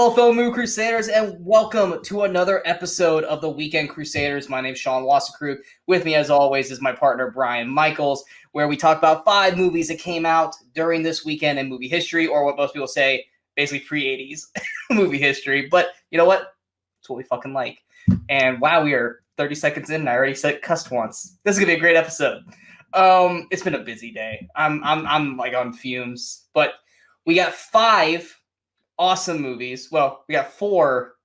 Hello, fellow Movie Crusaders, and welcome to another episode of the Weekend Crusaders. My name is Sean Wassacrew. With me, as always, is my partner, Brian Michaels, where we talk about 5 movies that came out during this weekend in movie history, or what most people say, basically pre-80s movie history. But you know what? It's what we fucking like. And wow, we are 30 seconds in, and I already said cussed once. This is going to be a great episode. It's been a busy day. I'm like on fumes, but we got 5 awesome movies. Well, we got 4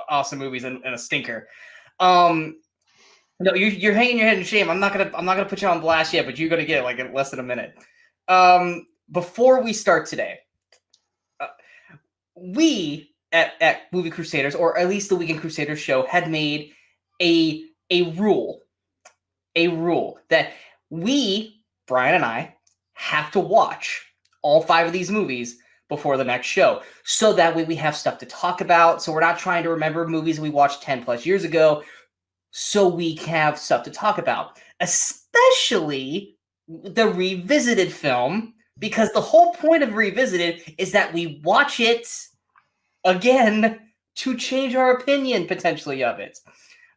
awesome movies and a stinker. No, you're hanging your head in shame. I'm not gonna put you on blast yet, but you're gonna get it like in less than a minute. Before we start today, we at Movie Crusaders, or at least the Weekend Crusaders show, had made a rule that we, Brian and I, have to watch all 5 of these movies before the next show, so that way we have stuff to talk about. So we're not trying to remember movies we watched 10 plus years ago, so we have stuff to talk about, especially the revisited film, because the whole point of revisited is that we watch it again to change our opinion potentially of it.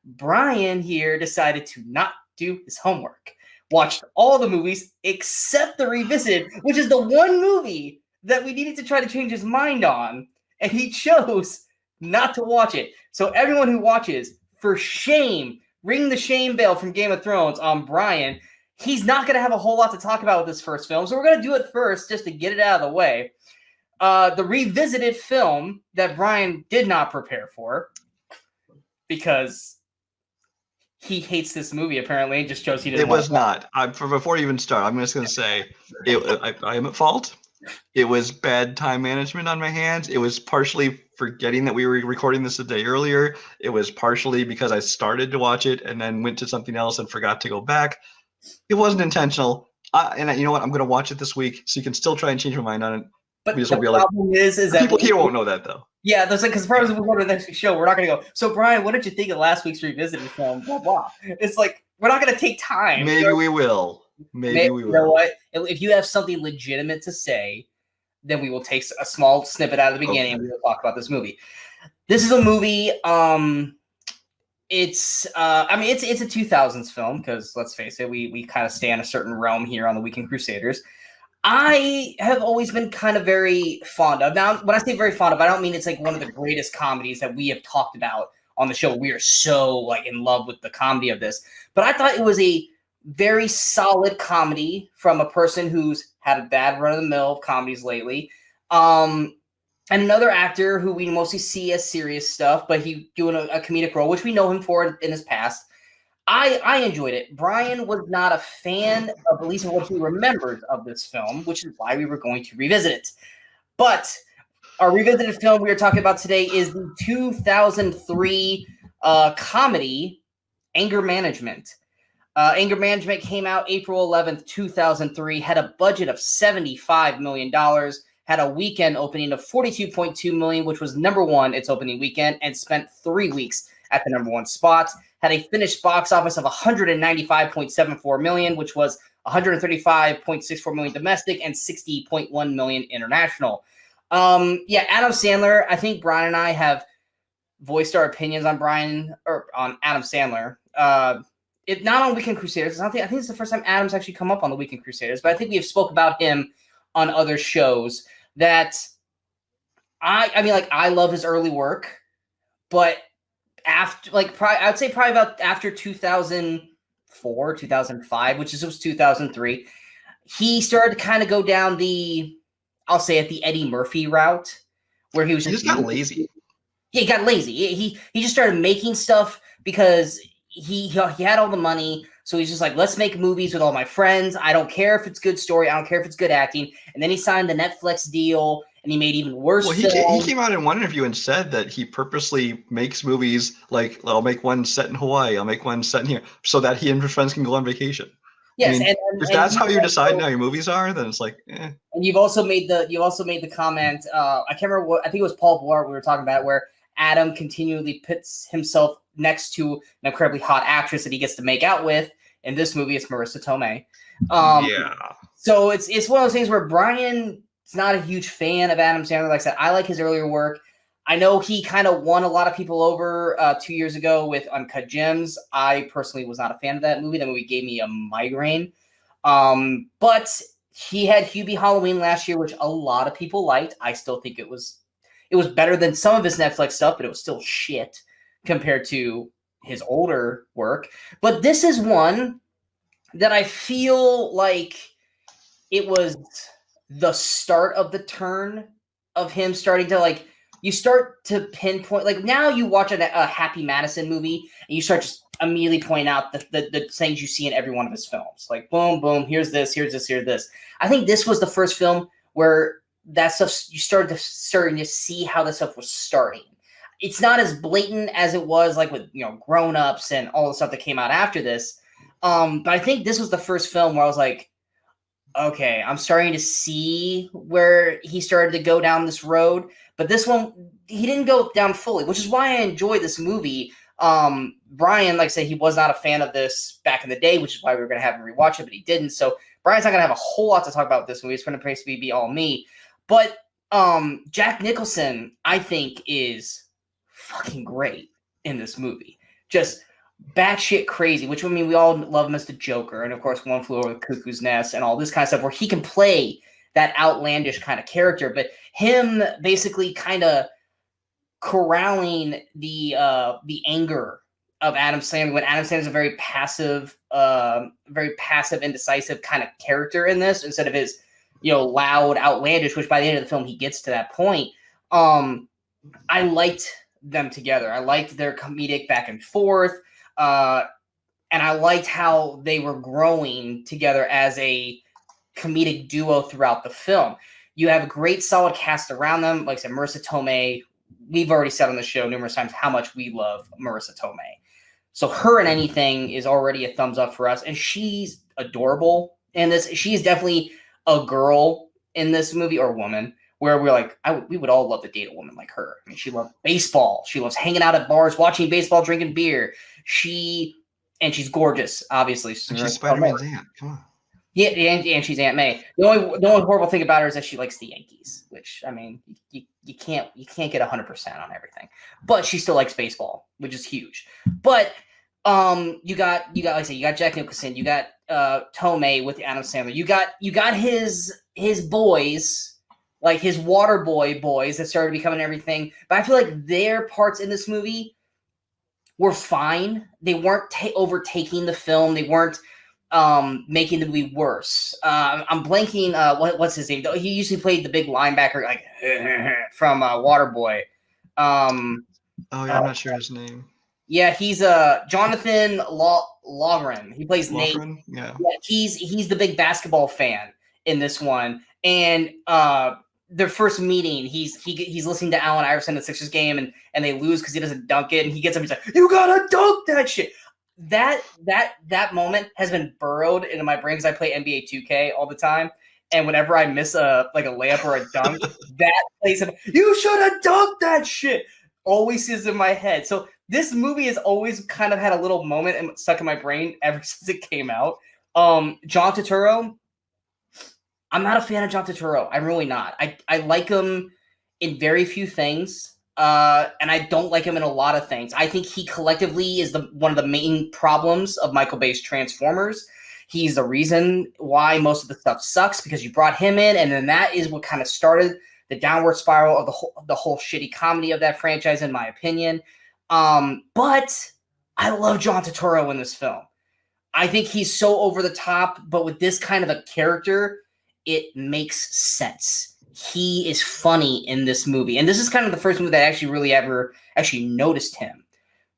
Brian here decided to not do his homework, watched all the movies except the revisited, which is the one movie that we needed to try to change his mind on, and he chose not to watch it. So everyone who watches, for shame, ring the shame bell from Game of Thrones on Brian. He's not going to have a whole lot to talk about with this first film, so we're going to do it first just to get it out of the way. The revisited film that Brian did not prepare for, because he hates this movie, apparently. Just shows he didn't. It was not. Before you even start, I'm just going to say I am at fault. It was bad time management on my hands. It was partially forgetting that we were recording this a day earlier. It was partially because I started to watch it and then went to something else and forgot to go back. It wasn't intentional. And you know what? I'm going to watch it this week, so you can still try and change my mind on it. But the problem is that people here won't know that, though. Yeah, that's like, because the problem is we go to the next week's show, we're not going to go, so Brian, what did you think of last week's revisited film? Blah, blah. It's like, we're not going to take time. Maybe we will. Maybe we will. You know what? If you have something legitimate to say, then we will take a small snippet out of the beginning, and we will talk about this movie. This is a movie. It's a 2000s film, because let's face it, we kind of stay in a certain realm here on the Weekend Crusaders. I have always been kind of very fond of. Now, when I say very fond of, I don't mean it's like one of the greatest comedies that we have talked about on the show. We are so like in love with the comedy of this, but I thought it was a very solid comedy from a person who's had a bad run of the mill of comedies lately. And another actor who we mostly see as serious stuff, but he doing a comedic role, which we know him for in his past. I enjoyed it. Brian was not a fan of at least what he remembers of this film, which is why we were going to revisit it. But our revisited film we are talking about today is the 2003 comedy Anger Management. Anger Management came out April 11th, 2003, had a budget of $75 million, had a weekend opening of $42.2 million, which was number 1 its opening weekend, and spent 3 weeks at the number 1 spot. Had a finished box office of $195.74 million, which was $135.64 million domestic and $60.1 million international. Adam Sandler, I think Brian and I have voiced our opinions on Adam Sandler. It not on Weekend Crusaders. I think it's the first time Adam's actually come up on the Weekend Crusaders, but I think we have spoke about him on other shows. That I love his early work, but after I'd say probably about after 2004, 2005, which was 2003, he started to kind of go down the Eddie Murphy route, where he just got lazy. Yeah, he got lazy. He just started making stuff because he had all the money, so he's just like, let's make movies with all my friends. I don't care if it's good story. I don't care if it's good acting. And then he signed the Netflix deal, and he made even worse films. He came out in one interview and said that he purposely makes movies like, I'll make one set in Hawaii, I'll make one set in here, so that he and his friends can go on vacation. Yes, if that's how you decide how your movies are, then it's like, eh. And you've also made the comment. I can't remember what. I think it was Paul Blart we were talking about, where Adam continually puts himself next to an incredibly hot actress that he gets to make out with. In this movie, it's Marissa Tomei. So it's one of those things where Brian's not a huge fan of Adam Sandler. Like I said, I like his earlier work. I know he kind of won a lot of people over 2 years ago with Uncut Gems. I personally was not a fan of that movie. That movie gave me a migraine. But he had Hubie Halloween last year, which a lot of people liked. I still think it was better than some of his Netflix stuff, but it was still shit compared to his older work. But this is one that I feel like it was the start of the turn of him starting to, like, you start to pinpoint, like, now you watch a Happy Madison movie and you start just immediately pointing out the things you see in every one of his films. Like, boom, boom, here's this, here's this, here's this. I think this was the first film where that stuff, you starting to see how this stuff was starting. It's not as blatant as it was like with, Grown Ups and all the stuff that came out after this. But I think this was the first film where I was like, okay, I'm starting to see where he started to go down this road. But this one, he didn't go down fully, which is why I enjoy this movie. Brian, like I said, he was not a fan of this back in the day, which is why we were going to have him rewatch it, but he didn't. So Brian's not going to have a whole lot to talk about this movie. It's going to basically be all me. But Jack Nicholson, I think, is fucking great in this movie. Just batshit crazy, which, I mean, we all love him as the Joker, and of course One Flew Over the Cuckoo's Nest and all this kind of stuff, where he can play that outlandish kind of character. But him basically kind of corralling the anger of Adam Sandler, when Adam Sandler is a very passive, indecisive kind of character in this, instead of his loud, outlandish, which by the end of the film he gets to that point. I liked them together. I liked their comedic back and forth. And I liked how they were growing together as a comedic duo throughout the film. You have a great solid cast around them. Like I said, Marissa Tomei, we've already said on the show numerous times how much we love Marissa Tomei. So her in anything is already a thumbs up for us. And she's adorable in this. She's definitely a girl in this movie, or woman, where we're like, we would all love to date a woman like her. I mean, she loves baseball. She loves hanging out at bars, watching baseball, drinking beer. And she's gorgeous, obviously. She's Spider-Man's aunt. Come on. Yeah, and she's Aunt May. The only horrible thing about her is that she likes the Yankees, which, I mean, you can't get 100% on everything. But she still likes baseball, which is huge. But you got like I said, you got Jack Nicholson, you got Tomei with Adam Sandler, you got his boys, like his Waterboy boys that started becoming everything. But I feel like their parts in this movie were fine. They weren't overtaking the film. They weren't making the movie worse. I'm blanking. What's his name? He usually played the big linebacker, like from Waterboy. I'm not sure his name. Yeah, he's Jonathan Loughran. He plays Nate. Yeah, he's the big basketball fan in this one. And their first meeting, he's listening to Allen Iverson at the Sixers game, and they lose because he doesn't dunk it. And he gets up, he's like, "You gotta dunk that shit." That moment has been burrowed into my brain because I play NBA 2K all the time. And whenever I miss a layup or a dunk, that plays him. You should have dunked that shit. Always is in my head. So this movie has always kind of had a little moment stuck in my brain ever since it came out. John Turturro, I'm not a fan of John Turturro. I'm really not. I like him in very few things, and I don't like him in a lot of things. I think he collectively is one of the main problems of Michael Bay's Transformers. He's the reason why most of the stuff sucks, because you brought him in, and then that is what kind of started the downward spiral of the whole shitty comedy of that franchise, in my opinion. But I love John Turturro in this film. I think he's so over the top, but with this kind of a character, it makes sense. He is funny in this movie. And this is kind of the first movie that I actually really ever actually noticed him.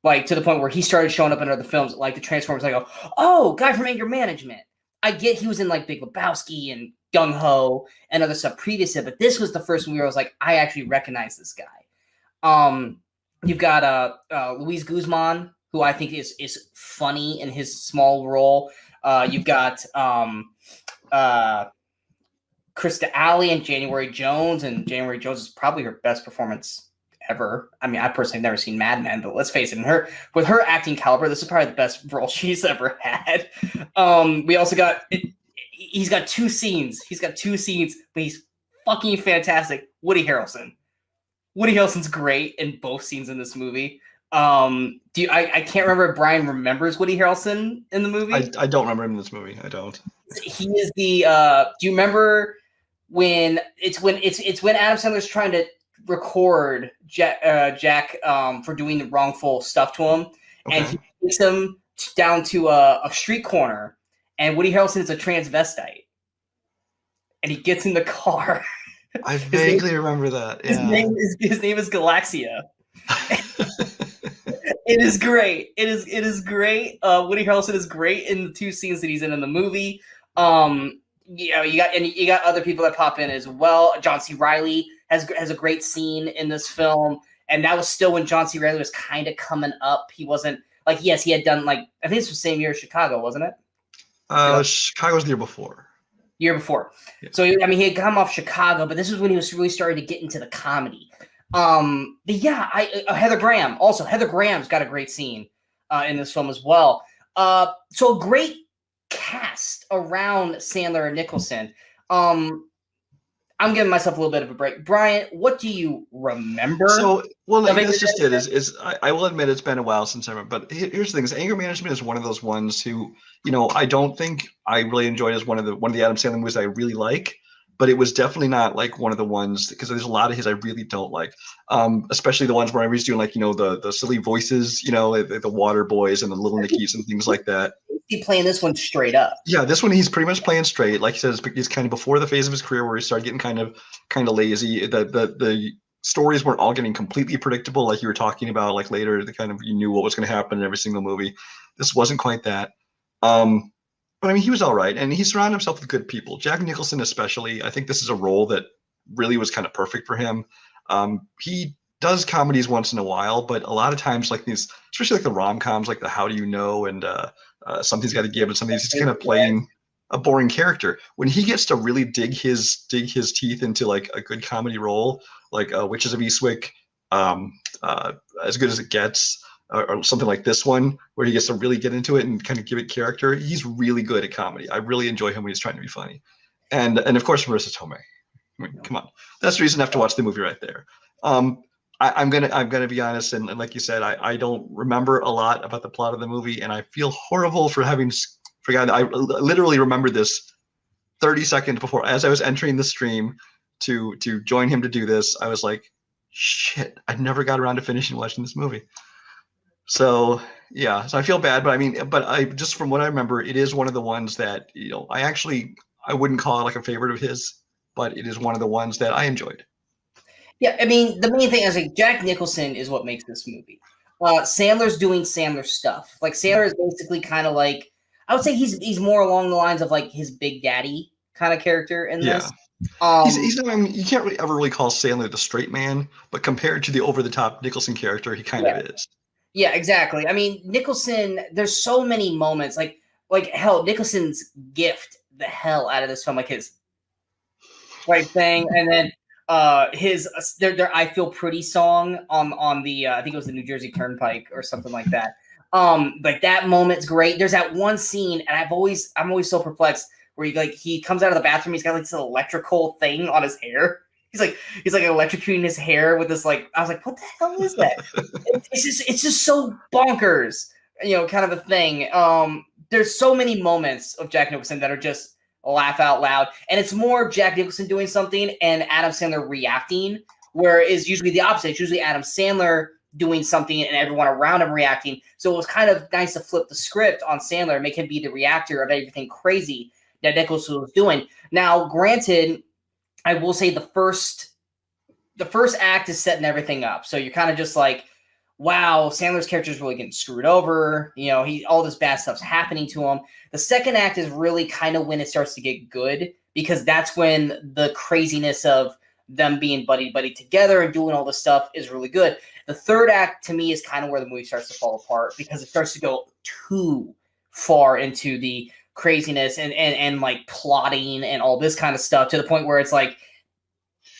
Like, to the point where he started showing up in other films, like the Transformers. I go, oh, guy from Anger Management. I get he was in like Big Lebowski and Gung Ho and other stuff previously, but this was the first movie where I was like, I actually recognize this guy. You've got Luis Guzman, who I think is funny in his small role. You've got Krista Alley and January Jones, and January Jones is probably her best performance ever. I mean, I personally have never seen Mad Men, but let's face it, with her acting caliber, this is probably the best role she's ever had. We also got he's got two scenes, but he's fucking fantastic. Woody Harrelson. Woody Harrelson's great in both scenes in this movie. I can't remember if Brian remembers Woody Harrelson in the movie. I don't remember him in this movie. I don't. He is the. Do you remember when when Adam Sandler's trying to record Jack for doing the wrongful stuff to him, and he takes him down to a street corner, and Woody Harrelson is a transvestite, and he gets in the car. I vaguely remember that. Yeah. His name is Galaxia. It is great. It is great. Woody Harrelson is great in the two scenes that he's in the movie. You got other people that pop in as well. John C. Reilly has a great scene in this film, and that was still when John C. Reilly was kind of coming up. He wasn't like, yes, he had done like, I think this was the same year as Chicago, wasn't it? Chicago was the year before. Year before. Yeah. So I mean, he had come off Chicago, but this was when he was really starting to get into the comedy. But yeah, Heather Graham. Also, Heather Graham's got a great scene in this film as well. So great cast around Sandler and Nicholson. I'm giving myself a little bit of a break. Brian, what do you remember? So, well, that's just it. I will admit it's been a while since I remember. But here's the thing: is Anger Management is one of those ones who, I don't think I really enjoyed as one of the Adam Sandler movies I really like. But it was definitely not like one of the ones, because there's a lot of his I really don't like, especially the ones where I was doing like the silly voices, the Water Boys and the Little Nickies and things like that. He's playing this one straight up. Yeah, this one he's pretty much playing straight. Like he says, he's kind of before the phase of his career where he started getting kind of lazy. The stories weren't all getting completely predictable, like you were talking about. Like later, you knew what was going to happen in every single movie. This wasn't quite that. But I mean, he was all right, and he surrounded himself with good people. Jack Nicholson, especially, I think this is a role that really was kind of perfect for him. He does comedies once in a while, but a lot of times, like these, especially like the rom-coms, like the How Do You Know and Something's Got to Give, and something's just kind of playing a boring character. When he gets to really dig his teeth into like a good comedy role, like Witches of Eastwick, As Good as It Gets, or something like this one, where he gets to really get into it and kind of give it character. He's really good at comedy. I really enjoy him when he's trying to be funny. And of course, Marissa Tomei. I mean, come on, that's the reason I have to watch the movie right there. I'm gonna be honest, and like you said, I don't remember a lot about the plot of the movie, and I feel horrible for having forgotten. I literally remembered this 30 seconds before, as I was entering the stream to join him to do this. I was like, shit, I never got around to finishing watching this movie. So yeah, so I feel bad, but I just from what I remember, it is one of the ones that I wouldn't call it like a favorite of his, but it is one of the ones that I enjoyed. Yeah, I mean, the main thing is like Jack Nicholson is what makes this movie. Sandler's doing Sandler stuff. Like Sandler is basically kind of like, I would say he's more along the lines of like his Big Daddy kind of character in this. He's not. I mean, you can't ever really call Sandler the straight man, but compared to the over the top Nicholson character, he kind of is. Yeah, exactly. I mean, Nicholson, there's so many moments, like hell, Nicholson's gift the hell out of this film, like his right thing, and then his their I Feel Pretty song on the I think it was the New Jersey Turnpike or something like that. Like that moment's great. There's that one scene, and I'm always so perplexed where he comes out of the bathroom, he's got like this electrical thing on his hair. He's like electrocuting his hair with this, like, I was like, what the hell is that? it's just so bonkers, kind of a thing. There's so many moments of Jack Nicholson that are just laugh out loud, and it's more Jack Nicholson doing something and Adam Sandler reacting, where it's usually the opposite. It's usually Adam Sandler doing something and everyone around him reacting. So it was kind of nice to flip the script on Sandler and make him be the reactor of everything crazy that Nicholson was doing. Now, granted, I will say the first act is setting everything up. So you're kind of just like, wow, Sandler's character is really getting screwed over. All this bad stuff's happening to him. The second act is really kind of when it starts to get good, because that's when the craziness of them being buddy together and doing all this stuff is really good. The third act, to me, is kind of where the movie starts to fall apart, because it starts to go too far into the craziness and like plotting and all this kind of stuff, to the point where it's like,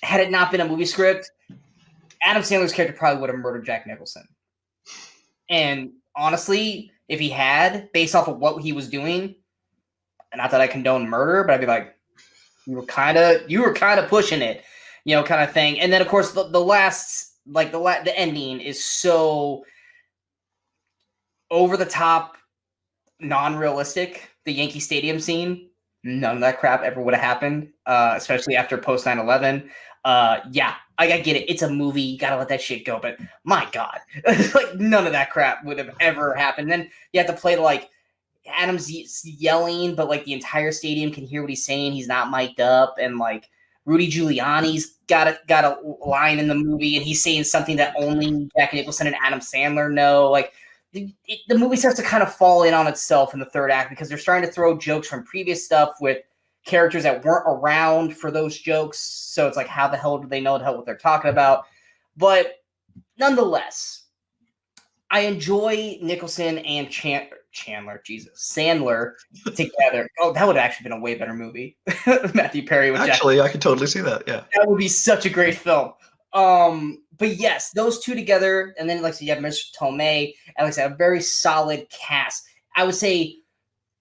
had it not been a movie script, Adam Sandler's character probably would have murdered Jack Nicholson. And honestly, if he had, based off of what he was doing, not that I condone murder, but I'd be like, you were kind of pushing it, kind of thing. And then of course the last like the ending is so over the top, non-realistic. The Yankee Stadium scene, none of that crap ever would have happened, especially after post 9/11. Yeah, I get it. It's a movie. You got to let that shit go. But my God, like none of that crap would have ever happened. Then you have to play like Adam's yelling, but like the entire stadium can hear what he's saying. He's not mic'd up. And like Rudy Giuliani's got a line in the movie and he's saying something that only Jack Nicholson and Adam Sandler know. Like, the movie starts to kind of fall in on itself in the third act because they're starting to throw jokes from previous stuff with characters that weren't around for those jokes. So it's like, how the hell do they know what they're talking about? But nonetheless, I enjoy Nicholson and Sandler together. Oh, that would have actually been a way better movie. Matthew Perry with Actually, I could totally see that. Yeah, that would be such a great film. But yes, those two together, and then like I said, you have Mr. Tomei, and like I said, a very solid cast. I would say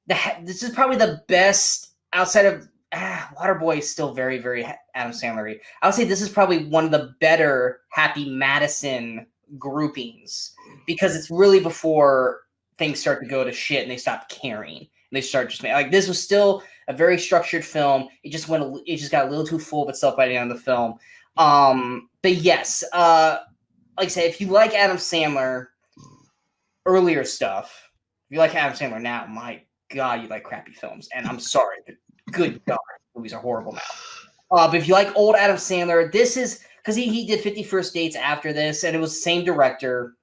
this is probably the best outside of Waterboy is still very, very Adam Sandler-y. I would say this is probably one of the better Happy Madison groupings because it's really before things start to go to shit and they stop caring and they start just like this was still a very structured film. It just got a little too full of itself by the end of the film. But yes, like I said, if you like Adam Sandler earlier stuff, if you like Adam Sandler now, my God, you like crappy films. And I'm sorry, but good God, movies are horrible now. But if you like old Adam Sandler, this is because he did 50 First Dates after this, and it was the same director.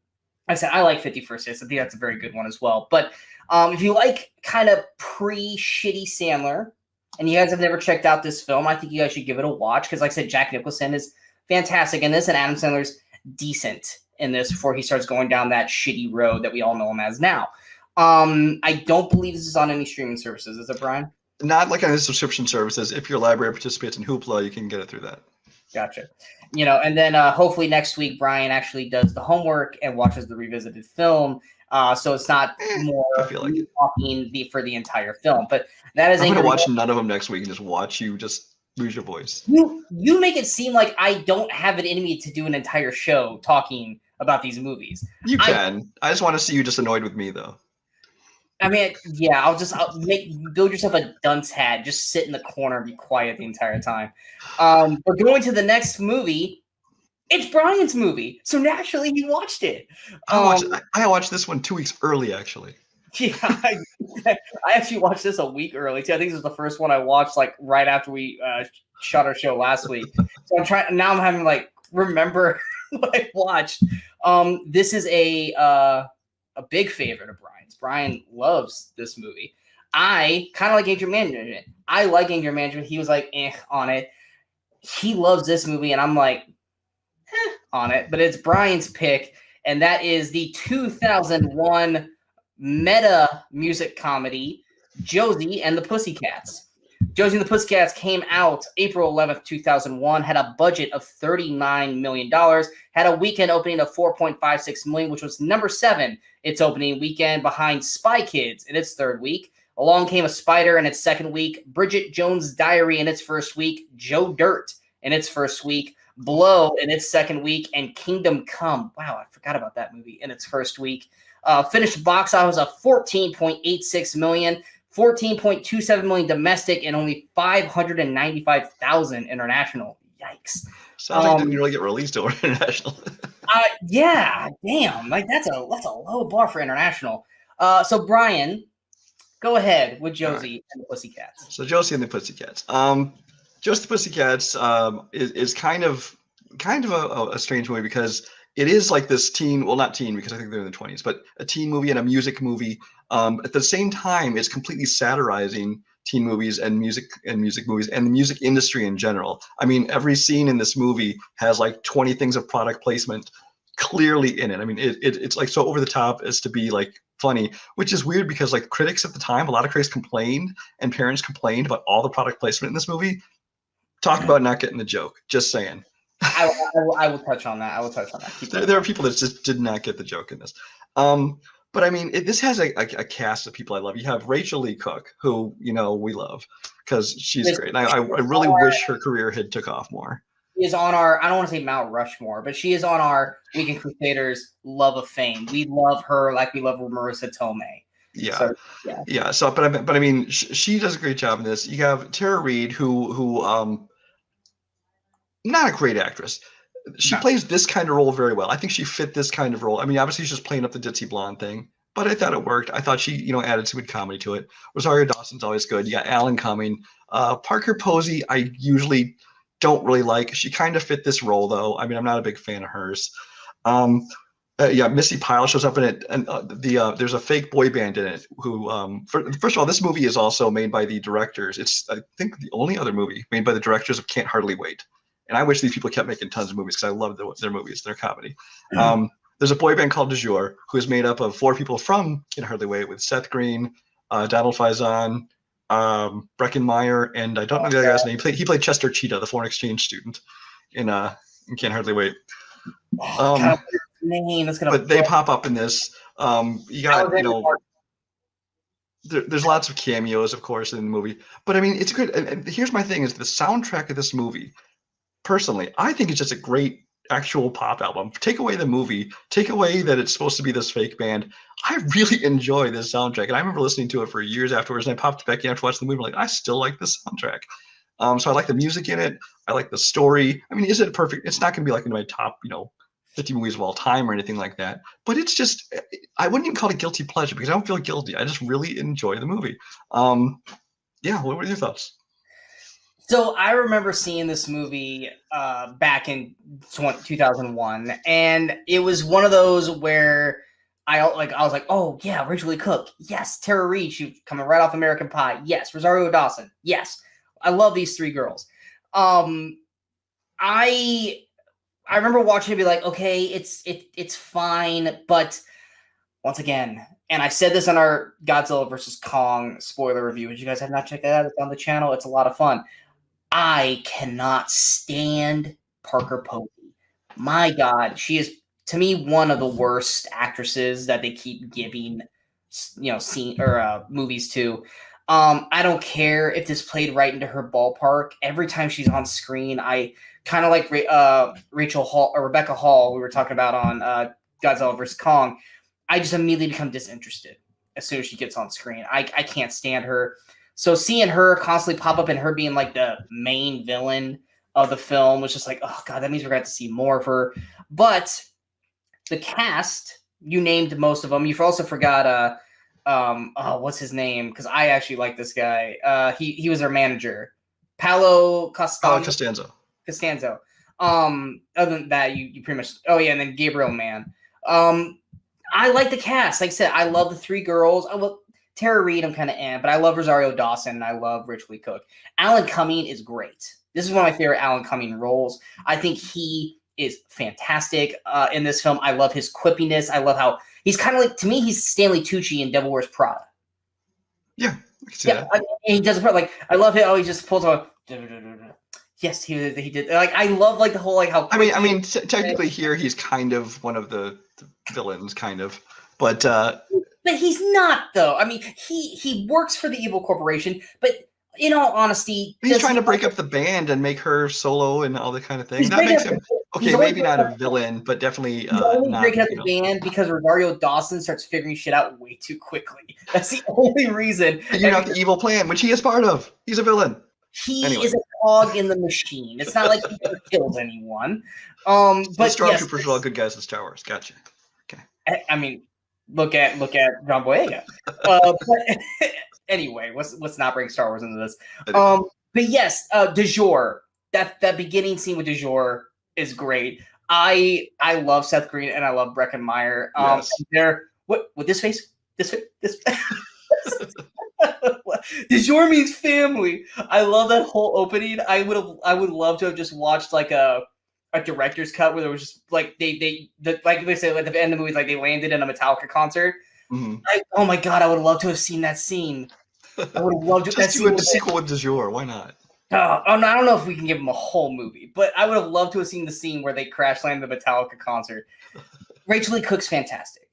Like I said, I like 50 First Dates. I think that's a very good one as well. But if you like kind of pre-shitty Sandler, and you guys have never checked out this film, I think you guys should give it a watch because, like I said, Jack Nicholson is fantastic in this, and Adam Sandler's decent in this before he starts going down that shitty road that we all know him as now. I don't believe this is on any streaming services. Is it, Brian? Not like on the subscription services. If your library participates in Hoopla, you can get it through that. Gotcha. And then hopefully next week, Brian actually does the homework and watches the revisited film. So it's not more I feel like talking for the entire film. But that is I'm going to watch none of them next week and just watch you just lose your voice. You make it seem like I don't have it in me to do an entire show talking about these movies. You can. I just want to see you just annoyed with me, though. I mean, yeah, I'll build yourself a dunce hat. Just sit in the corner and be quiet the entire time. But going to the next movie, it's Brian's movie, so naturally he watched it. I watched this one 2 weeks early, actually. Yeah, I actually watched this a week early too. I think this was the first one I watched like right after we shot our show last week. So I'm having to like remember what I watched. This is a big favorite of Brian's. Brian loves this movie. I kind of like Anger Management. I like Anger Management. He was like on it. He loves this movie, and I'm like on it. But it's Brian's pick, and that is the 2001 meta music comedy Josie and the Pussycats. Josie and the Pussycats came out April 11th, 2001, had a budget of $39 million, had a weekend opening of $4.56 million, which was number 7 its opening weekend behind Spy Kids in its third week. Along Came a Spider in its second week, Bridget Jones' Diary in its first week, Joe Dirt in its first week, Blow in its second week, and Kingdom Come. Wow, I forgot about that movie in its first week. Finished box office of $14.86 million. 14.27 million domestic and only 595,000 international. Yikes! Sounds like it didn't really get released over international. Yeah, damn, like that's a low bar for international. So Brian, go ahead with Josie and the Pussycats. So Josie and the Pussycats. Josie the Pussycats is kind of a strange movie because it is like this teen, well, not teen because I think they're in their 20s, but a teen movie and a music movie. At the same time, it's completely satirizing teen movies and music movies and the music industry in general. I mean, every scene in this movie has like 20 things of product placement clearly in it. I mean, it's like so over the top as to be like funny, which is weird because like critics at the time, a lot of critics complained and parents complained about all the product placement in this movie. Talk about not getting the joke. Just saying. I will touch on that. There are people that just did not get the joke in this. But I mean, this has a cast of people I love. You have Rachel Lee Cook, who we love because she's great. And I really wish her career had took off more. is on our, I don't want to say Mount Rushmore, but she is on our Weekend Crusaders love of fame. We love her like we love Marissa Tomei. Yeah. So, yeah. Yeah. So, but I mean, she does a great job in this. You have Tara Reid, who not a great actress. She plays this kind of role very well. I think she fit this kind of role. I mean, obviously she's just playing up the ditzy blonde thing, but I thought it worked. I thought she, added some good comedy to it. Rosario Dawson's always good. You got Alan Cumming. Parker Posey, I usually don't really like. She kind of fit this role, though. I mean, I'm not a big fan of hers. Missy Pyle shows up in it, and there's a fake boy band in it. Who, first of all, this movie is also made by the directors. It's, I think, the only other movie made by the directors of Can't Hardly Wait. And I wish these people kept making tons of movies because I love their movies, their comedy. There's a boy band called Du Jour, who is made up of 4 people from Can't Hardly Wait, with Seth Green, Donald Faison, Breckin Meyer, and I don't know the other guy's name. He played Chester Cheetah, the foreign exchange student in Can't Hardly Wait. But they pop up in this. You got, there's lots of cameos, of course, in the movie. But I mean, it's good. And here's my thing: is the soundtrack of this movie. Personally, I think it's just a great actual pop album. Take away the movie, take away that it's supposed to be this fake band. I really enjoy this soundtrack, and I remember listening to it for years afterwards. And I popped back in after watching the movie, like I still like this soundtrack. So I like the music in it. I like the story. I mean, is it perfect? It's not going to be like in my top, 50 movies of all time or anything like that. But it's just, I wouldn't even call it guilty pleasure because I don't feel guilty. I just really enjoy the movie. What were your thoughts? So I remember seeing this movie back in 2001, and it was one of those where I was like, oh yeah, Rachel Lee Cook, yes, Tara Reid, she coming right off American Pie, yes, Rosario Dawson, yes, I love these 3 girls. I remember watching it, be like, okay, it's fine, but once again, and I said this on our Godzilla vs. Kong spoiler review, which you guys have not checked that out, it's on the channel, it's a lot of fun. I cannot stand Parker Posey. My God, she is, to me, one of the worst actresses that they keep giving, movies to. I don't care if this played right into her ballpark. Every time she's on screen, I kind of like Rachel Hall or Rebecca Hall. We were talking about on Godzilla vs. Kong. I just immediately become disinterested as soon as she gets on screen. I can't stand her. So seeing her constantly pop up and her being like the main villain of the film was just like, oh God, that means we're going to see more of her. But the cast, you named most of them. You also forgot, what's his name? Because I actually like this guy. He was our manager, Paolo Costanzo. Other than that, you pretty much. Oh yeah, and then Gabriel Mann. I like the cast. Like I said, I love the 3 girls. Tara Reid, I'm kind of but I love Rosario Dawson and I love Rachel Lee Cook. Alan Cumming is great. This is one of my favorite Alan Cumming roles. I think he is fantastic in this film. I love his quippiness. I love how he's kind of like, to me, he's Stanley Tucci in Devil Wears Prada. Yeah, I can see that. And he does it like, I love it. Oh, he just pulls on. Yes, he did. Like, I love like the whole like how. I mean, technically here he's kind of one of the villains, kind of, but. But he's not, though. I mean, he works for the evil corporation, but in all honesty... He's trying to break up the band and make her solo and all that kind of thing. That makes him... Okay, maybe not a villain, but definitely not... breaking up the band because Rosario Dawson starts figuring shit out way too quickly. That's the only reason. And you have the evil plan, which he is part of. He's a villain. He is a cog in the machine. It's not like he ever kills anyone. But Stormtroopers are all good guys in Star Wars. Gotcha. Okay. I mean... Look at John Boyega. But anyway, let's not bring Star Wars into this. But yes, Du Jour. That beginning scene with Du Jour is great. I love Seth Green and I love Breckin Meyer. Yes. They're what with this face? This Du Jour means family. I love that whole opening. I would love to have just watched like a director's cut where there was just like like they said at the end of the movie, like they landed in a Metallica concert. Mm-hmm. Oh my God, I would love to have seen that scene. I would have loved to just do a sequel with Du Jour. Why not? I don't know if we can give them a whole movie, but I would have loved to have seen the scene where they crash landed the Metallica concert. Rachel Lee Cook's fantastic.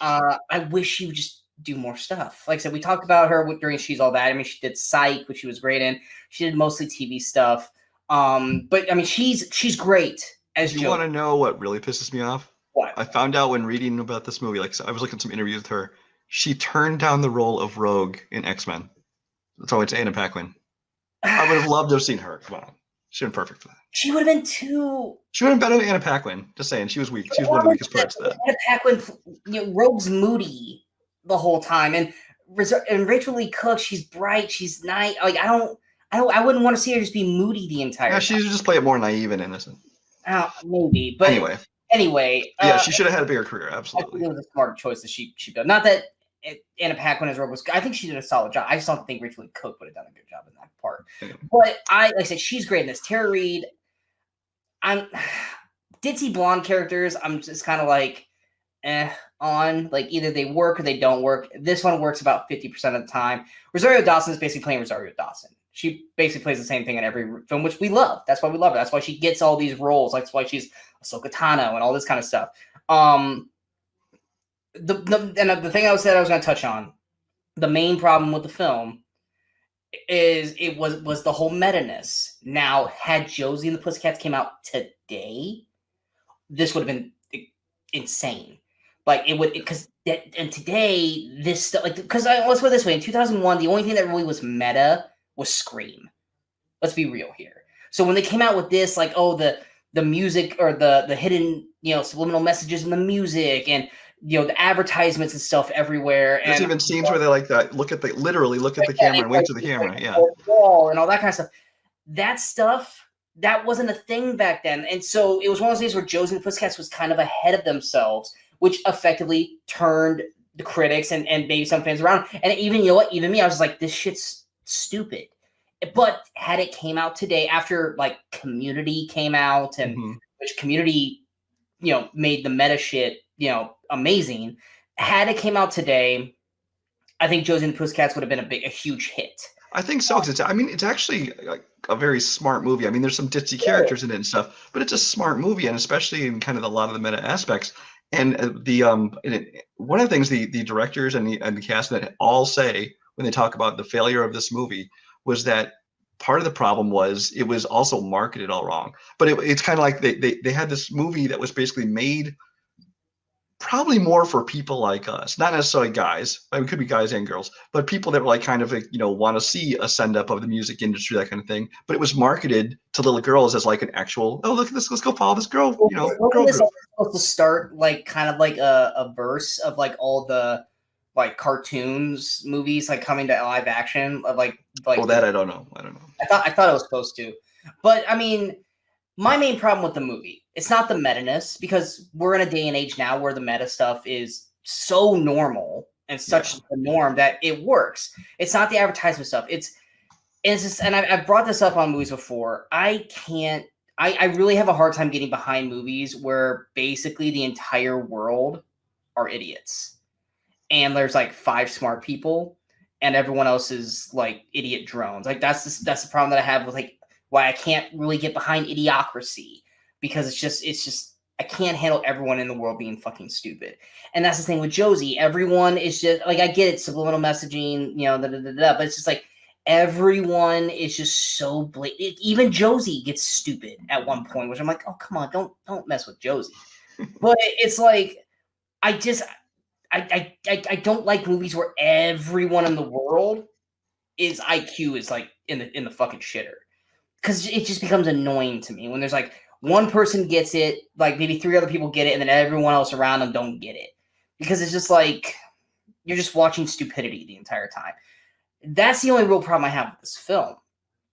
I wish she would just do more stuff. Like I said, we talked about her during She's All That. I mean, she did Psych, which she was great in. She did mostly TV stuff. But I mean, she's great as You Josie. want to know what really pisses me off? What? I found out when reading about this movie, like, so I was looking at some interviews with her. She turned down the role of Rogue in X-Men. So it's Anna Paquin. I would have loved to have seen her. Come on. She'd been perfect for that. She would have been too. She would have been better than Anna Paquin. Just saying, she was weak. She was one of the weakest parts of that. Anna Paquin, Rogue's moody the whole time, and Rachel Lee Cook, she's bright, she's nice. Like I wouldn't want to see her just be moody the entire time. Yeah, she just play it more naive and innocent. Maybe, but anyway, yeah, she should have had a bigger career. Absolutely, I think it was a smart choice that she did. Not that Anna Paquin as Rogue was. I think she did a solid job. I just don't think Rachel Lee Cook would have done a good job in that part. Yeah. But like I said, she's great in this. Tara Reid. I'm ditzy blonde characters. I'm just kind of like, on. Like either they work or they don't work. This one works about 50% of the time. Rosario Dawson is basically playing Rosario Dawson. She basically plays the same thing in every film, which we love. That's why we love her. That's why she gets all these roles. That's why she's Ahsoka Tano and all this kind of stuff. The thing I said I was going to touch on, the main problem with the film is it was the whole meta-ness. Now, had Josie and the Pussycats came out today, this would have been insane. Like it would, because and today this stuff, like, because let's put it this way: in 2001, the only thing that really was meta was Scream. Let's be real here. So when they came out with this, like, oh, the music or the hidden, subliminal messages in the music, and the advertisements and stuff everywhere. There's even scenes where they like that literally look at the camera and wait to the camera, yeah, wall and all that kind of stuff. That stuff that wasn't a thing back then, and so it was one of those days where Josie and the Pussycats was kind of ahead of themselves, which effectively turned the critics and maybe some fans around. And even even me, I was like, this shit's stupid. But had it came out today after like Community came out and which Community, made the meta shit, amazing. Had it came out today, I think Josie and the Pussycats would have been a huge hit. I think so. Because it's actually a very smart movie. I mean, there's some ditzy characters in it and stuff, but it's a smart movie, and especially in kind of a lot of the meta aspects. And one of the things the directors and the cast that all say when they talk about the failure of this movie was that part of the problem was it was also marketed all wrong. But it's kind of like they had this movie that was basically made probably more for people like us, not necessarily guys. I mean, it could be guys and girls, but people that were like kind of want to see a send up of the music industry, that kind of thing. But it was marketed to little girls as like an actual, oh, look at this, let's go follow this girl. Girl this supposed to start like kind of like a verse of like all the like cartoons movies like coming to live action of like oh, that I don't know. I thought it was supposed to, but I mean, my main problem with the movie, it's not the meta-ness, because we're in a day and age now where the meta stuff is so normal and such the norm that it works. It's not the advertisement stuff. It's just, and I've brought this up on movies before. I really have a hard time getting behind movies where basically the entire world are idiots. And there's like 5 smart people and everyone else is like idiot drones. Like that's the problem that I have with like why I can't really get behind Idiocracy, because it's just I can't handle everyone in the world being fucking stupid. And that's the thing with Josie. Everyone is just like, I get it, subliminal messaging, but it's just like everyone is just so blatant. Even Josie gets stupid at one point, which I'm like, oh come on, don't mess with Josie. But it's like I don't like movies where everyone in the world is IQ is like in the fucking shitter. Because it just becomes annoying to me when there's like one person gets it, like maybe 3 other people get it, and then everyone else around them don't get it. Because it's just like you're just watching stupidity the entire time. That's the only real problem I have with this film.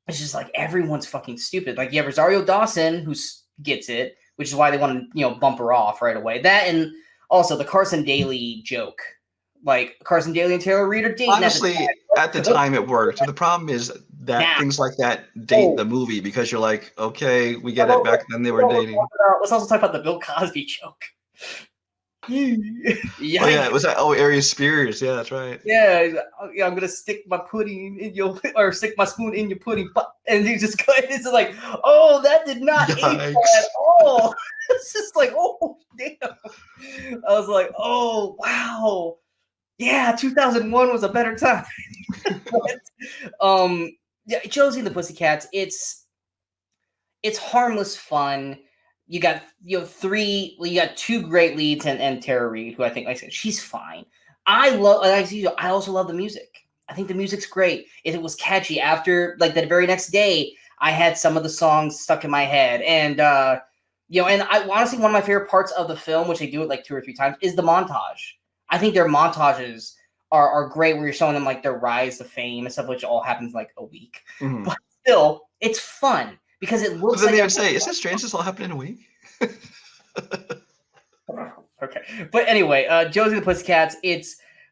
It's just like everyone's fucking stupid. Like you have Rosario Dawson who gets it, which is why they want to bump her off right away. That, and also the Carson Daly joke. Like Carson Daly and Taylor Reid are dating. Honestly, at the time it worked. The problem is that things like that date the movie, because you're like, okay, we get it. Back then they were dating. Let's also talk about the Bill Cosby joke. Yeah, it was that. Oh, Aries Spears. Yeah, that's right. Yeah, I'm gonna stick my pudding in your, or stick my spoon in your pudding, and he just go. It's like, oh, that did not age at all. It's just like, oh damn. I was like, oh wow. Yeah, 2001 was a better time. But, yeah, Josie and the Pussycats, it's it's harmless fun. You got you got two great leads and Tara Reid, who I think, like I said, she's fine. I also love the music. I think the music's great. It was catchy. After like the very next day, I had some of the songs stuck in my head, and and I honestly, one of my favorite parts of the film, which they do it like 2 or 3 times, is the montage. I think their montages are great, where you're showing them like their rise to fame and stuff, which all happens like a week. Mhm. But still, it's fun because it looks. But then like they would say, "Is it strange this all happened in a week?" Okay, but anyway, Josie and the Pussycats.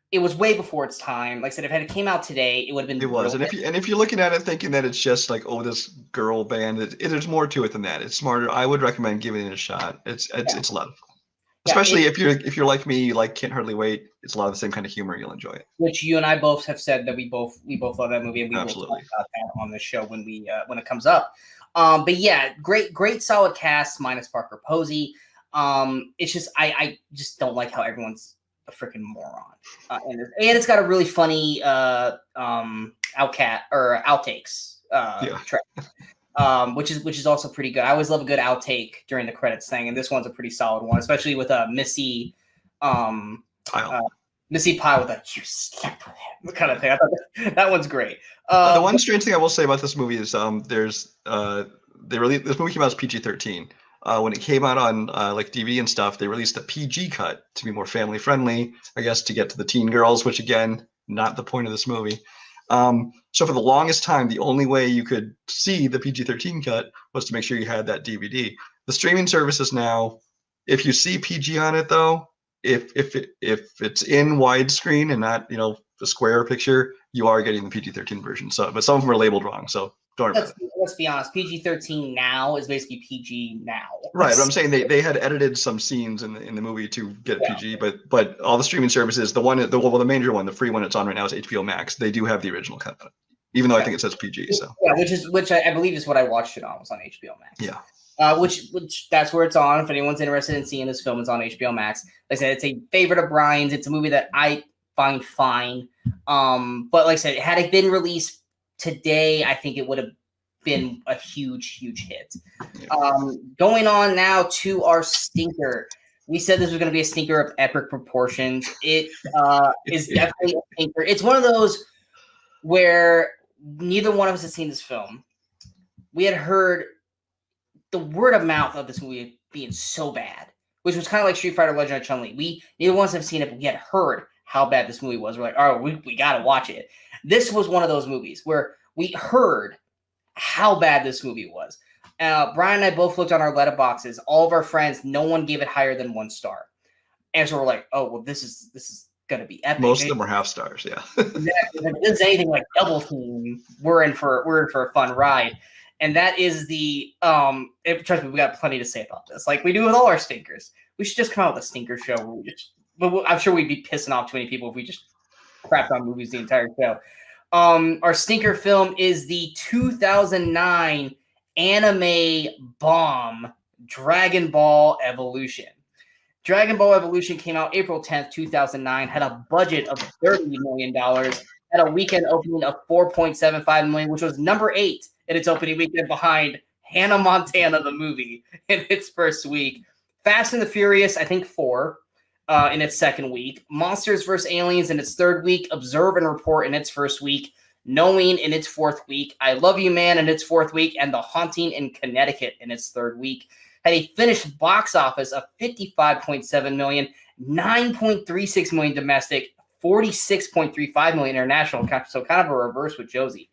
It was way before its time. Like I said, if it came out today, it would have been. It was, and if you're looking at it thinking that it's just like, oh, this girl band, there's more to it than that. It's smarter. I would recommend giving it a shot. It's a lot of fun, especially if you're like me, you like Can't Hardly Wait. It's a lot of the same kind of humor. You'll enjoy it. Which you and I both have said that we both love that movie, and we Absolutely. will talk about that on the show when it comes up. But yeah, great solid cast minus Parker Posey. It's just I just don't like how everyone's a freaking moron, and it's got a really funny outtakes track, which is also pretty good. I always love a good outtake during the credits thing, and this one's a pretty solid one, especially with Missy Pyle with a "you slept with him" kind of thing. I thought that one's great. The one strange thing I will say about this movie is this movie came out as PG-13. When it came out on like DVD and stuff, they released a PG cut to be more family friendly, I guess, to get to the teen girls, which again, not the point of this movie. So for the longest time, the only way you could see the PG-13 cut was to make sure you had that DVD. The streaming services now, if you see PG on it though, if it's in widescreen and not the square picture, you are getting the PG-13 version. So, but some of them are labeled wrong, so don't worry about it. Let's be honest. PG-13 now is basically PG now. Right, but I'm saying they had edited some scenes in the movie to get PG, but all the streaming services, the major one, the free one it's on right now is HBO Max. They do have the original cut, even though I think it says PG. So which I believe is what I watched it on. Was on HBO Max. Yeah. Which that's where it's on. If anyone's interested in seeing this film, it's on HBO Max. Like I said, it's a favorite of Brian's. It's a movie that I find fine. But like I said, had it been released today, I think it would have been a huge hit. Going on now to our stinker. We said this was going to be a stinker of epic proportions. It is definitely a stinker. It's one of those where neither one of us has seen this film. We had heard the word of mouth of this movie being so bad, which was kind of like Street Fighter Legend of Chun-Li. Neither one of us have seen it, but we had heard how bad this movie was. We're like, all right, we got to watch it. This was one of those movies where we heard how bad this movie was. Brian and I both looked on our letterboxes. All of our friends, no one gave it higher than 1 star. And so we're like, oh, well, this is going to be epic. Most of them were half stars, yeah. Exactly. If this is anything like Double Team, we're in for a fun ride. And that is the trust me, we got plenty to say about this. Like we do with all our stinkers. We should just come out with a stinker show where I'm sure we'd be pissing off too many people if we just crapped on movies the entire show. Our stinker film is the 2009 anime bomb Dragon Ball Evolution. Dragon Ball Evolution came out April 10th, 2009, had a budget of $30 million, had a weekend opening of $4.75 million, which was number 8 in its opening weekend behind Hannah Montana, the movie, in its first week. Fast and the Furious, I think 4, in its second week. Monsters vs. Aliens in its third week. Observe and Report in its first week. Knowing in its fourth week. I Love You Man in its fourth week. And The Haunting in Connecticut in its third week. Had a finished box office of $55.7 million, $9.36 million domestic, $46.35 million international. So kind of a reverse with Josie.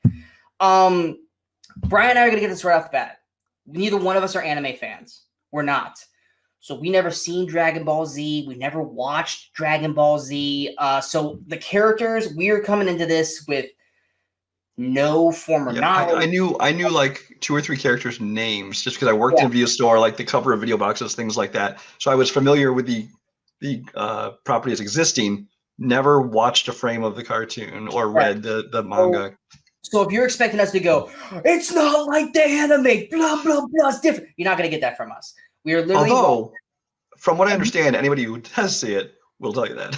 Brian and I are going to get this right off the bat. Neither one of us are anime fans. We're not. So we never seen Dragon Ball Z. We never watched Dragon Ball Z. So the characters, we are coming into this with no former knowledge. I knew like 2 or 3 characters' names just because I worked in a video store, like the cover of video boxes, things like that. So I was familiar with the property as existing. Never watched a frame of the cartoon or read the manga. So if you're expecting us to go, it's not like the anime, blah, blah, blah, it's different. You're not going to get that from us. We are literally. Although, from what I understand, anybody who does see it will tell you that.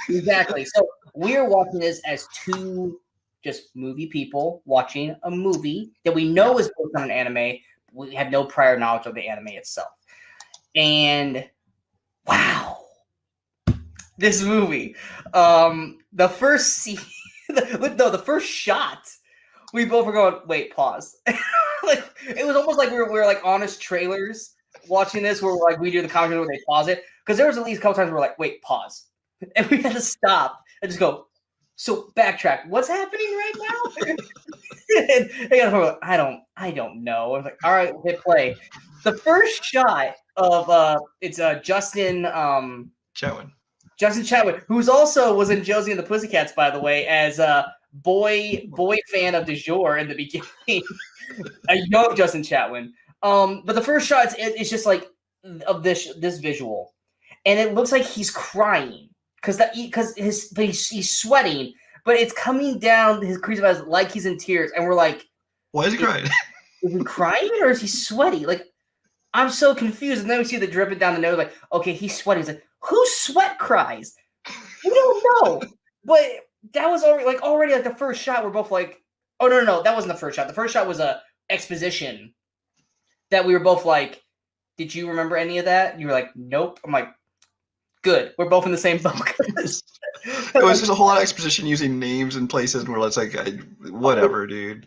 Exactly. So we are watching this as 2 just movie people watching a movie that we know is based on an anime. we had no prior knowledge of the anime itself. And wow, this movie, the first scene, the first shot, we both were going, wait, pause. Like it was almost like we were like honest trailers watching this, where we're like we do the commentary where they pause it, because there was at least a couple times where we're like, wait, pause, and we had to stop and just go. So backtrack. What's happening right now? And they got I don't know. I was like, all right, hit play. The first shot of it's Justin Chatwin. Justin Chatwin, who's also was in Josie and the Pussycats, by the way, as a boy fan of du jour in the beginning. A young Justin Chatwin. But the first shot, it's just like of this visual, and it looks like he's crying because he's sweating, but it's coming down his crease eyes like he's in tears, and we're like, why is he crying? Is he crying or is he sweaty? Like, I'm so confused. And then we see the dripping down the nose, like, okay, he's sweating. He's like, who sweat cries? We don't know. But that was already like the first shot. We're both like, oh no, that wasn't the first shot. The first shot was a exposition that we were both like, did you remember any of that? And you were like, nope. I'm like, good. We're both in the same boat. It was just a whole lot of exposition using names and places, and we're like, whatever, dude.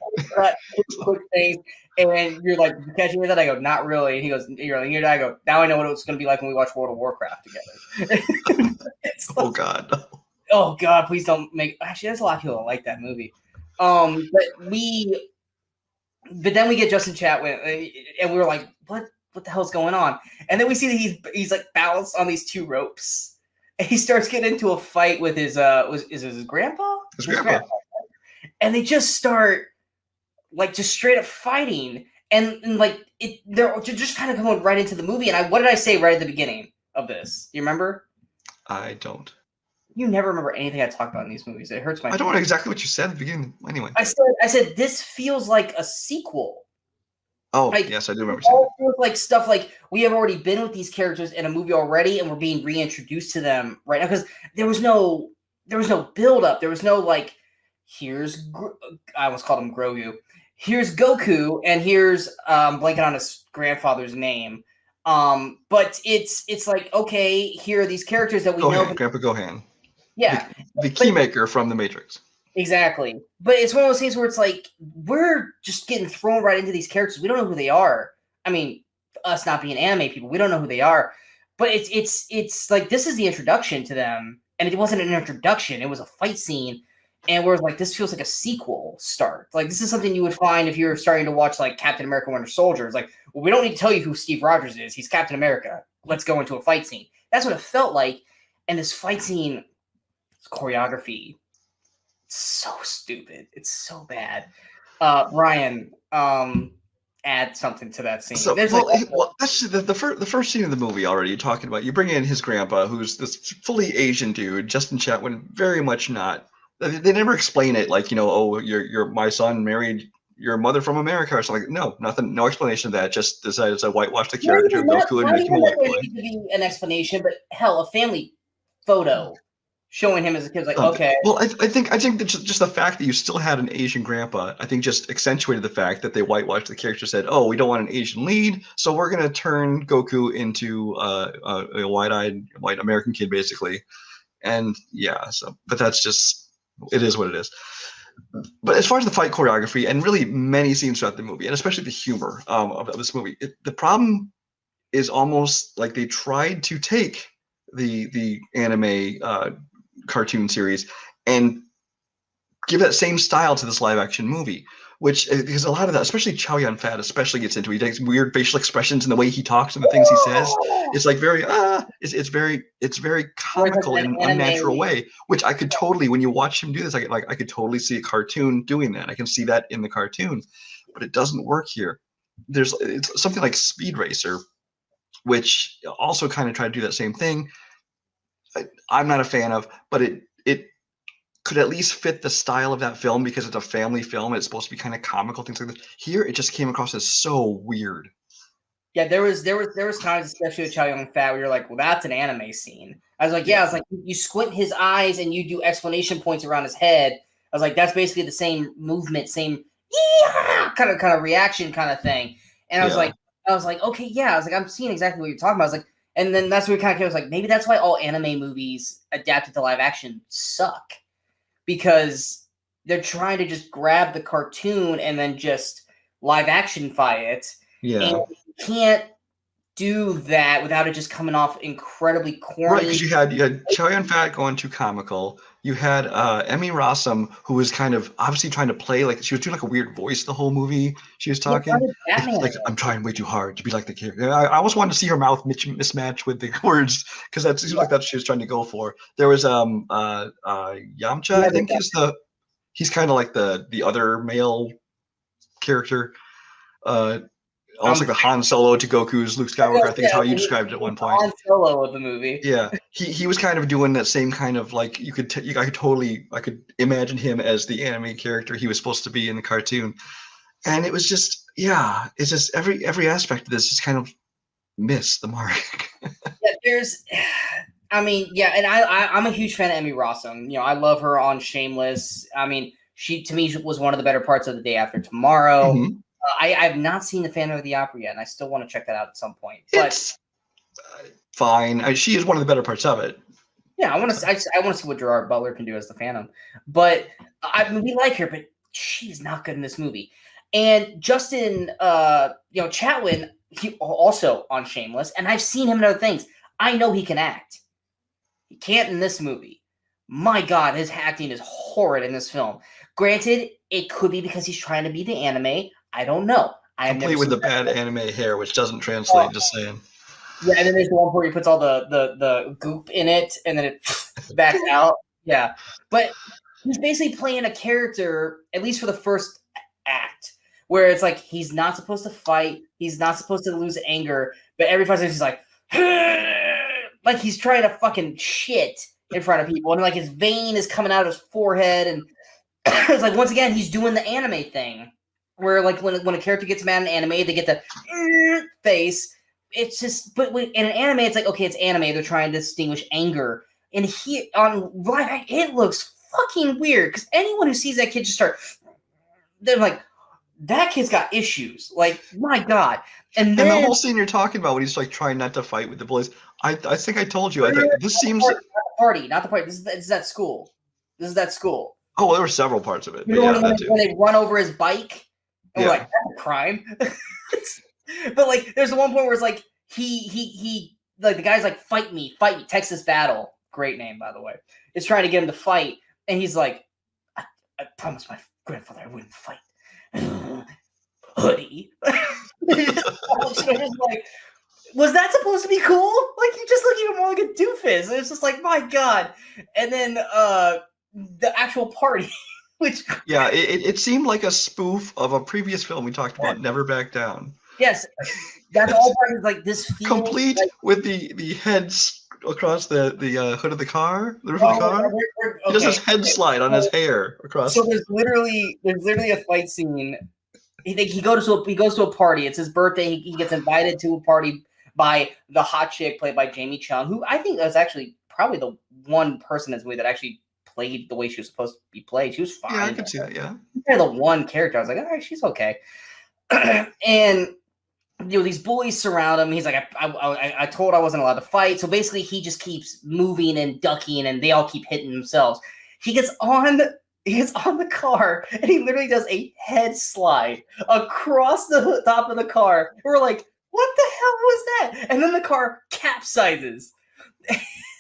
Quick things, and you're like, you catch me with that? I go, not really. And he goes, you're like, I go, now I know what it's going to be like when we watch World of Warcraft together. Oh God. Oh God, please don't make. Actually, there's a lot of people that like that movie. But then we get Justin Chatwin, and we were like, what the hell's going on? And then we see that he's like balanced on these two ropes. And he starts getting into a fight with his his grandpa? His grandpa. And they just start like just straight up fighting, and like they're just kind of going right into the movie. And what did I say right at the beginning of this? Do you remember? I don't. You never remember anything I talked about in these movies. It hurts my. I don't know exactly what you said at the beginning. Anyway, I said this feels like a sequel. Oh, like, yes, I do remember. All feels like stuff like we have already been with these characters in a movie already, and we're being reintroduced to them right now, because there was no build up. There was no like, here's I almost called him Grogu. Here's Goku, and here's blanking on his grandfather's name. But it's like, okay, here are these characters that we know. Grandpa Gohan. Yeah, the keymaker from the Matrix. Exactly. But it's one of those things where it's like, we're just getting thrown right into these characters. We don't know who they are. I mean, us not being anime people, we don't know who they are. But it's like, this is the introduction to them. And it wasn't an introduction. It was a fight scene. And we're like, this feels like a sequel start. Like, this is something you would find if you're starting to watch, like, Captain America Winter Soldier. It's like, well, we don't need to tell you who Steve Rogers is. He's Captain America. Let's go into a fight scene. That's what it felt like. And this fight scene, choreography, so stupid. It's so bad. Brian, add something to that scene. So, that's the first scene of the movie already. You're talking about. You bring in his grandpa, who's this fully Asian dude. Justin Chatwin, very much not. They never explain it like, oh, you're my son married your mother from America or something. No, nothing. No explanation of that. Just decided to whitewash the character of Goku and make him a white boy. Need to be an explanation, but hell, a family photo showing him as a kid, like, okay. Well, I think that just the fact that you still had an Asian grandpa, I think just accentuated the fact that they whitewashed the character. Said, oh, we don't want an Asian lead, so we're gonna turn Goku into a wide-eyed white American kid, basically. And yeah, but that's just, it is what it is. But as far as the fight choreography and really many scenes throughout the movie, and especially the humor of this movie, the problem is almost like they tried to take the anime cartoon series and give that same style to this live action movie, which, because a lot of that, especially Chow Yun Fat especially gets into, he takes weird facial expressions and the way he talks and the things he says. It's like very it's very comical in an unnatural way, which I could totally, when you watch him do this, I could totally see a cartoon doing that. I can see that in the cartoon, but it doesn't work here. It's something like Speed Racer, which also kind of tried to do that same thing. I'm not a fan of, but it could at least fit the style of that film because it's a family film. It's supposed to be kind of comical, things like this. Here, it just came across as so weird. Yeah, there was times, especially with Chow Yun Fat, where you're like, well, that's an anime scene. I was like, yeah, I was like, you squint his eyes and you do exclamation points around his head. I was like, that's basically the same movement, same kind of reaction kind of thing. And I was like, okay, yeah. I was like, I'm seeing exactly what you're talking about. I was like, and then that's where we kind of came. I was like, maybe that's why all anime movies adapted to live action suck, because they're trying to just grab the cartoon and then just live actionify it. Yeah. And you can't do that without it just coming off incredibly corny. Right, because you had Chow Yun-fat going too comical. You had Emmy Rossum, who was kind of obviously trying to play like she was doing like a weird voice the whole movie. She was talking like I'm trying way too hard to be like the character. I almost wanted to see her mouth mismatch with the words, because that seems like that's what she was trying to go for. There was Yamcha, I think he's kind of like the other male character. Almost like the Han Solo to Goku's Luke Skywalker, I think is how you described it at one point. Han Solo of the movie. Yeah, he was kind of doing that same kind of like I could imagine him as the anime character he was supposed to be in the cartoon, and it was just it's just every aspect of this is kind of missed the mark. And I'm a huge fan of Emmy Rossum. I love her on Shameless. I mean, she to me was one of the better parts of The Day After Tomorrow. Mm-hmm. I have not seen The Phantom of the Opera yet, and I still want to check that out at some point. But it's fine. She is one of the better parts of it. Yeah, I want to see what Gerard Butler can do as the Phantom. But we like her, but she's not good in this movie. And Justin, Chatwin, he also on Shameless, and I've seen him in other things. I know he can act. He can't in this movie. My God, his acting is horrid in this film. Granted, it could be because he's trying to be the anime. I don't know. Complete with the bad anime hair, which doesn't translate. Just saying. Yeah, and then there's the one where he puts all the goop in it, and then it backs out. Yeah, but he's basically playing a character, at least for the first act, where it's like he's not supposed to fight, he's not supposed to lose anger, but every 5 seconds he's like he's trying to fucking shit in front of people, and like his vein is coming out of his forehead, and it's like once again he's doing the anime thing. Where like when a character gets mad in anime, they get the face. It's just, but in an anime, it's like, okay, it's anime. They're trying to distinguish anger. And he on live, it looks fucking weird, because anyone who sees that kid just they're like, that kid's got issues. Like, my God. And then the whole scene you're talking about when he's like trying not to fight with the bullies. I think I told you. I think this seems not the party. This is that school. This is that school. Oh, there were several parts of it. You know when they run over his bike. And we're like, that's a crime. But like, there's the one point where it's like he like the guy's like, fight me, Texas Battle, great name by the way. Is trying to get him to fight, and he's like, I promised my grandfather I wouldn't fight. Hoodie. Just like, was that supposed to be cool? Like, you just look even more like a doofus. It's just like, my God. And then the actual party. Which it seemed like a spoof of a previous film we talked about, Never Back Down. Yes, that's all part of like this complete like, with the heads across the hood of the car, the roof of the car. He does his head slide on his hair across. So there's literally a fight scene. He goes to a party. It's his birthday. He gets invited to a party by the hot chick played by Jamie Chung, who I think was actually probably the one person in this movie that actually played the way she was supposed to be played. She was fine. Yeah, I could see that, yeah. The one character, I was like, all right, she's okay. And these bullies surround him. He's like, I told I wasn't allowed to fight. So basically he just keeps moving and ducking, and they all keep hitting themselves. He gets on the car, and he literally does a head slide across the top of the car. We're like, what the hell was that? And then the car capsizes.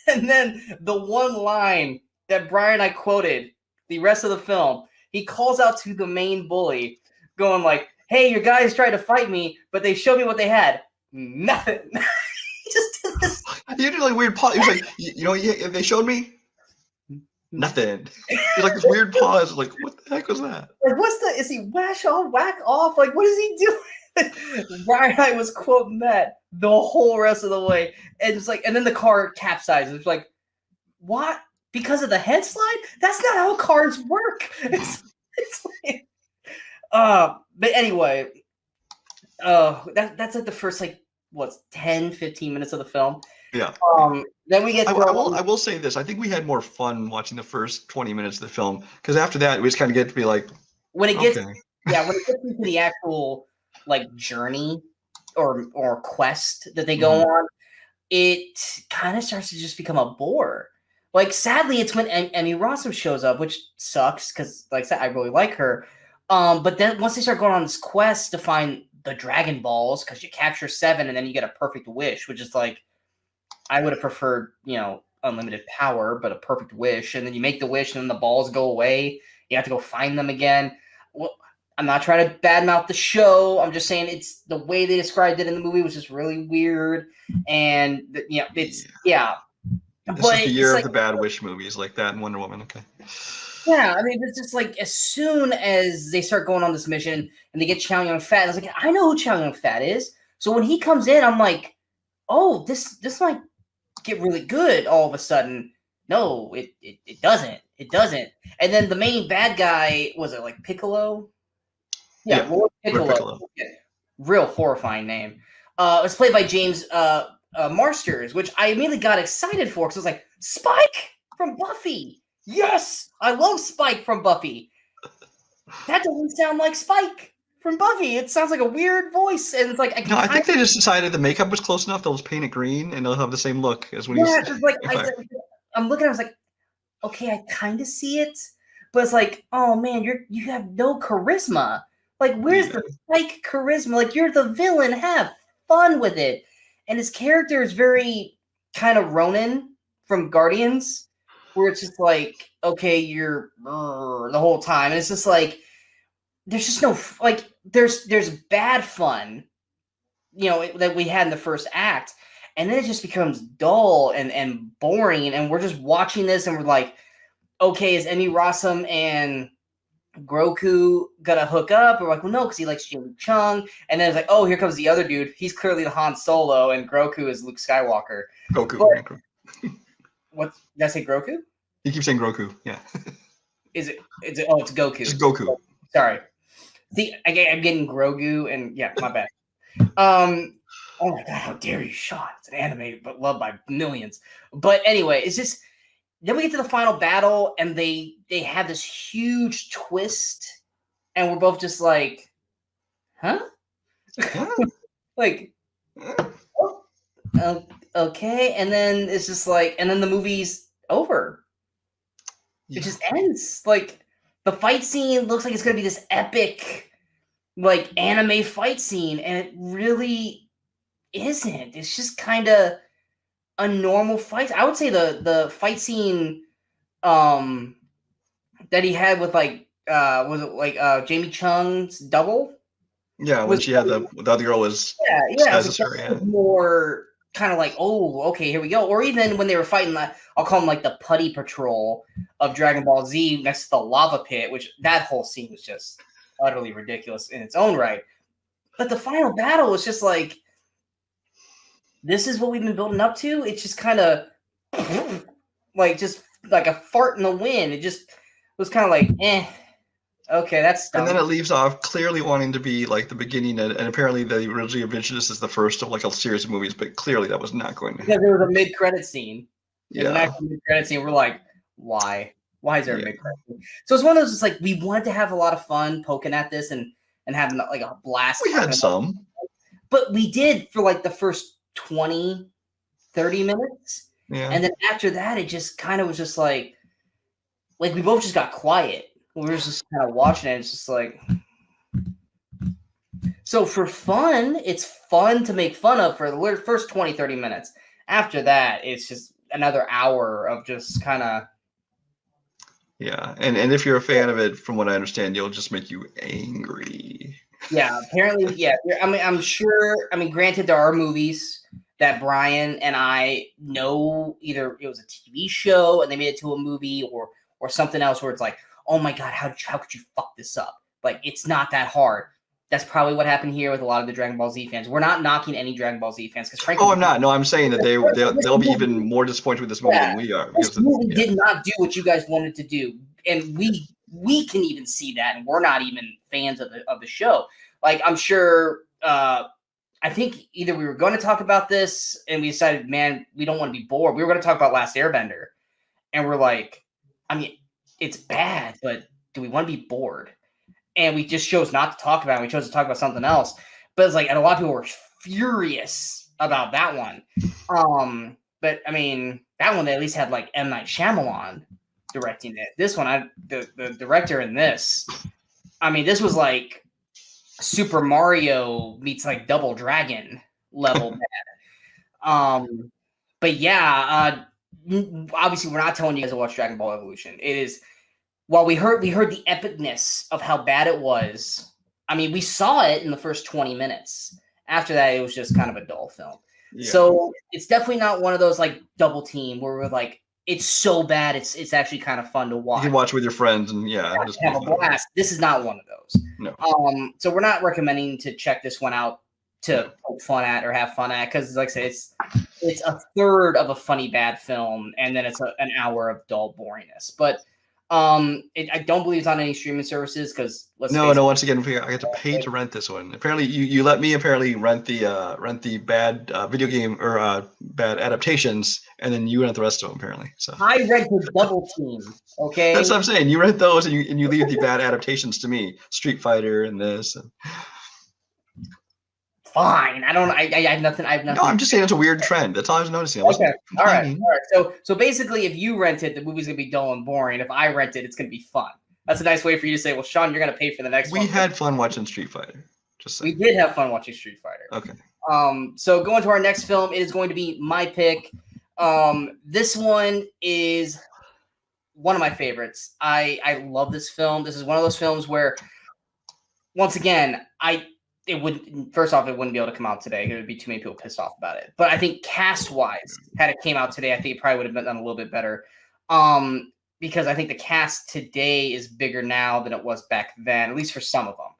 And then the one line that Brian and I quoted the rest of the film, he calls out to the main bully, going like, hey, your guys tried to fight me, but they showed me what they had. Nothing. He just did this. You did like weird pause. He was like, they showed me nothing. It's like this weird pause. Like, what the heck was that? Like, is he whack on, whack off? Like, what is he doing? Brian and I was quoting that the whole rest of the way. And it's like, and then the car capsizes. It's like, what? Because of the head slide? That's not how cars work. It's like, but anyway, that's like the first 10, 15 minutes of the film. Yeah. Then we get. I will say this. I think we had more fun watching the first 20 minutes of the film, because after that we just kind of get to be like, when it gets into the actual like journey or quest that they go on, it kind of starts to just become a bore. Like, sadly, it's when Emmy Rossum shows up, which sucks because, like I said, I really like her. But then once they start going on this quest to find the Dragon Balls, because you capture 7 and then you get a perfect wish, which is like, I would have preferred, unlimited power, but a perfect wish. And then you make the wish and then the balls go away. You have to go find them again. Well, I'm not trying to badmouth the show. I'm just saying it's the way they described it in the movie was just really weird. And, This is the year of the bad wish movies, like that and Wonder Woman. Okay. Yeah, I mean, it's just like as soon as they start going on this mission and they get Chow Yun-fat, I was like, I know who Chow Yun-fat is. So when he comes in, I'm like, oh, this might get really good all of a sudden. No, it doesn't. It doesn't. And then the main bad guy, was it like Piccolo? Yeah, Lord Piccolo. Real horrifying name. It's played by James Marsters, which I immediately got excited for because I was like, Spike from Buffy. Yes, I love Spike from Buffy. That doesn't sound like Spike from Buffy. It sounds like a weird voice, and it's like I think they just decided the makeup was close enough. They'll just paint it green, and they'll have the same look as when he's. Like I'm looking. I was like, okay, I kind of see it, but it's like, oh man, you have no charisma. Like, where's the Spike charisma? Like, you're the villain. Have fun with it. And his character is very kind of Ronan from Guardians, where it's just like, okay, you're the whole time, and it's just like there's just no like there's bad fun, that we had in the first act, and then it just becomes dull and boring, and we're just watching this, and we're like, okay, is Emmy Rossum and Grogu gonna hook up? We're like, well, no, because he likes Jimmy Chung, and then it's like, oh, here comes the other dude. He's clearly the Han Solo, and Grogu is Luke Skywalker. Goku. What did I say? Grogu? You keep saying Grogu. Yeah. Is it? Oh, it's Goku. It's Goku. Sorry. See, I'm getting Grogu, and yeah, my bad. Oh my god, how dare you, Sean? It's an anime, but loved by millions. But anyway, it's just then we get to the final battle, and they have this huge twist, and we're both just like, huh? Like, oh, okay, and then it's just like, and then the movie's over. It just ends. Like, the fight scene looks like it's gonna be this epic, like, anime fight scene, and it really isn't. It's just kind of a normal fight. I would say the fight scene that he had with was it like Jamie Chung's double? Yeah, when she had the other girl was more kind of like, oh, okay, here we go. Or even when they were fighting, I'll call them like the Putty Patrol of Dragon Ball Z next to the lava pit, which that whole scene was just utterly ridiculous in its own right. But the final battle was just like, this is what we've been building up to. It's just kind of like a fart in the wind. It just was kind of like, okay, that's dumb. And then it leaves off clearly wanting to be like the beginning, and apparently they originally envisioned this as the first of like a series of movies, but clearly that was not going to happen. Yeah, there was a mid-credit scene. There's an actual mid-credit scene. We're like, why? Why is there a mid-credit scene? So it's one of those, just like, we wanted to have a lot of fun poking at this and having like a blast. We had some. But we did for like the first 20, 30 minutes. Yeah. And then after that, it just kind of was just like we both just got quiet. We were just kind of watching it. It's just like, so for fun, it's fun to make fun of for the first 20, 30 minutes. After that, it's just another hour of just kind of. Yeah. And if you're a fan of it, from what I understand, it'll just make you angry. Yeah, apparently, yeah. I mean, I'm sure. I mean, granted, there are movies that Brian and I know, either it was a TV show and they made it to a movie, or something else where it's like, oh my god, how could you fuck this up? Like, it's not that hard. That's probably what happened here with a lot of the Dragon Ball Z fans. We're not knocking any Dragon Ball Z fans, because frankly, I'm not. No, I'm saying that they'll be even more disappointed with this movie than we are. This movie did not do what you guys wanted to do, and we can even see that, and we're not even fans of the show. Like, I'm sure. I think either we were going to talk about this, and we decided, man, we don't want to be bored. We were going to talk about Last Airbender, and we're like, I mean, it's bad, but do we want to be bored? And we just chose not to talk about it. We chose to talk about something else. But it's like, and a lot of people were furious about that one. But I mean, that one they at least had like M. Night Shyamalan directing it. This one, the director in this, I mean, this was like Super Mario meets like Double Dragon level bad. But yeah, obviously we're not telling you guys to watch Dragon Ball Evolution. It is, while we heard the epicness of how bad it was. I mean, we saw it in the first 20 minutes. After that, it was just kind of a dull film. Yeah. So it's definitely not one of those like double team where we're like, it's so bad, it's actually kind of fun to watch. You can watch with your friends and just have a blast. This is not one of those. No. So we're not recommending to check this one out to poke fun at or have fun at, because like I say, it's a third of a funny bad film, and then it's an hour of dull boringness. But I don't believe it's on any streaming services, because no. Once again, I got to pay to rent this one. Apparently, you let me rent the bad video game or bad adaptations, and then you rent the rest of them. Apparently, so I rented Double Team. Okay, that's what I'm saying. You rent those, and you leave the bad adaptations to me. Street Fighter and this. And... Fine. I have nothing. No, I'm just saying it's a weird trend. That's all I was noticing. Okay. All right. So basically, if you rent it, the movie's gonna be dull and boring. If I rent it, it's gonna be fun. That's a nice way for you to say, well, Sean, you're gonna pay for the next one. We had fun watching Street Fighter. Just saying. We did have fun watching Street Fighter. Okay. So going to our next film, it is going to be my pick. This one is one of my favorites. I love this film. This is one of those films where, once again, it wouldn't be able to come out today. There would be too many people pissed off about it. But I think cast-wise, had it came out today, I think it probably would have been done a little bit better. Because I think the cast today is bigger now than it was back then, at least for some of them.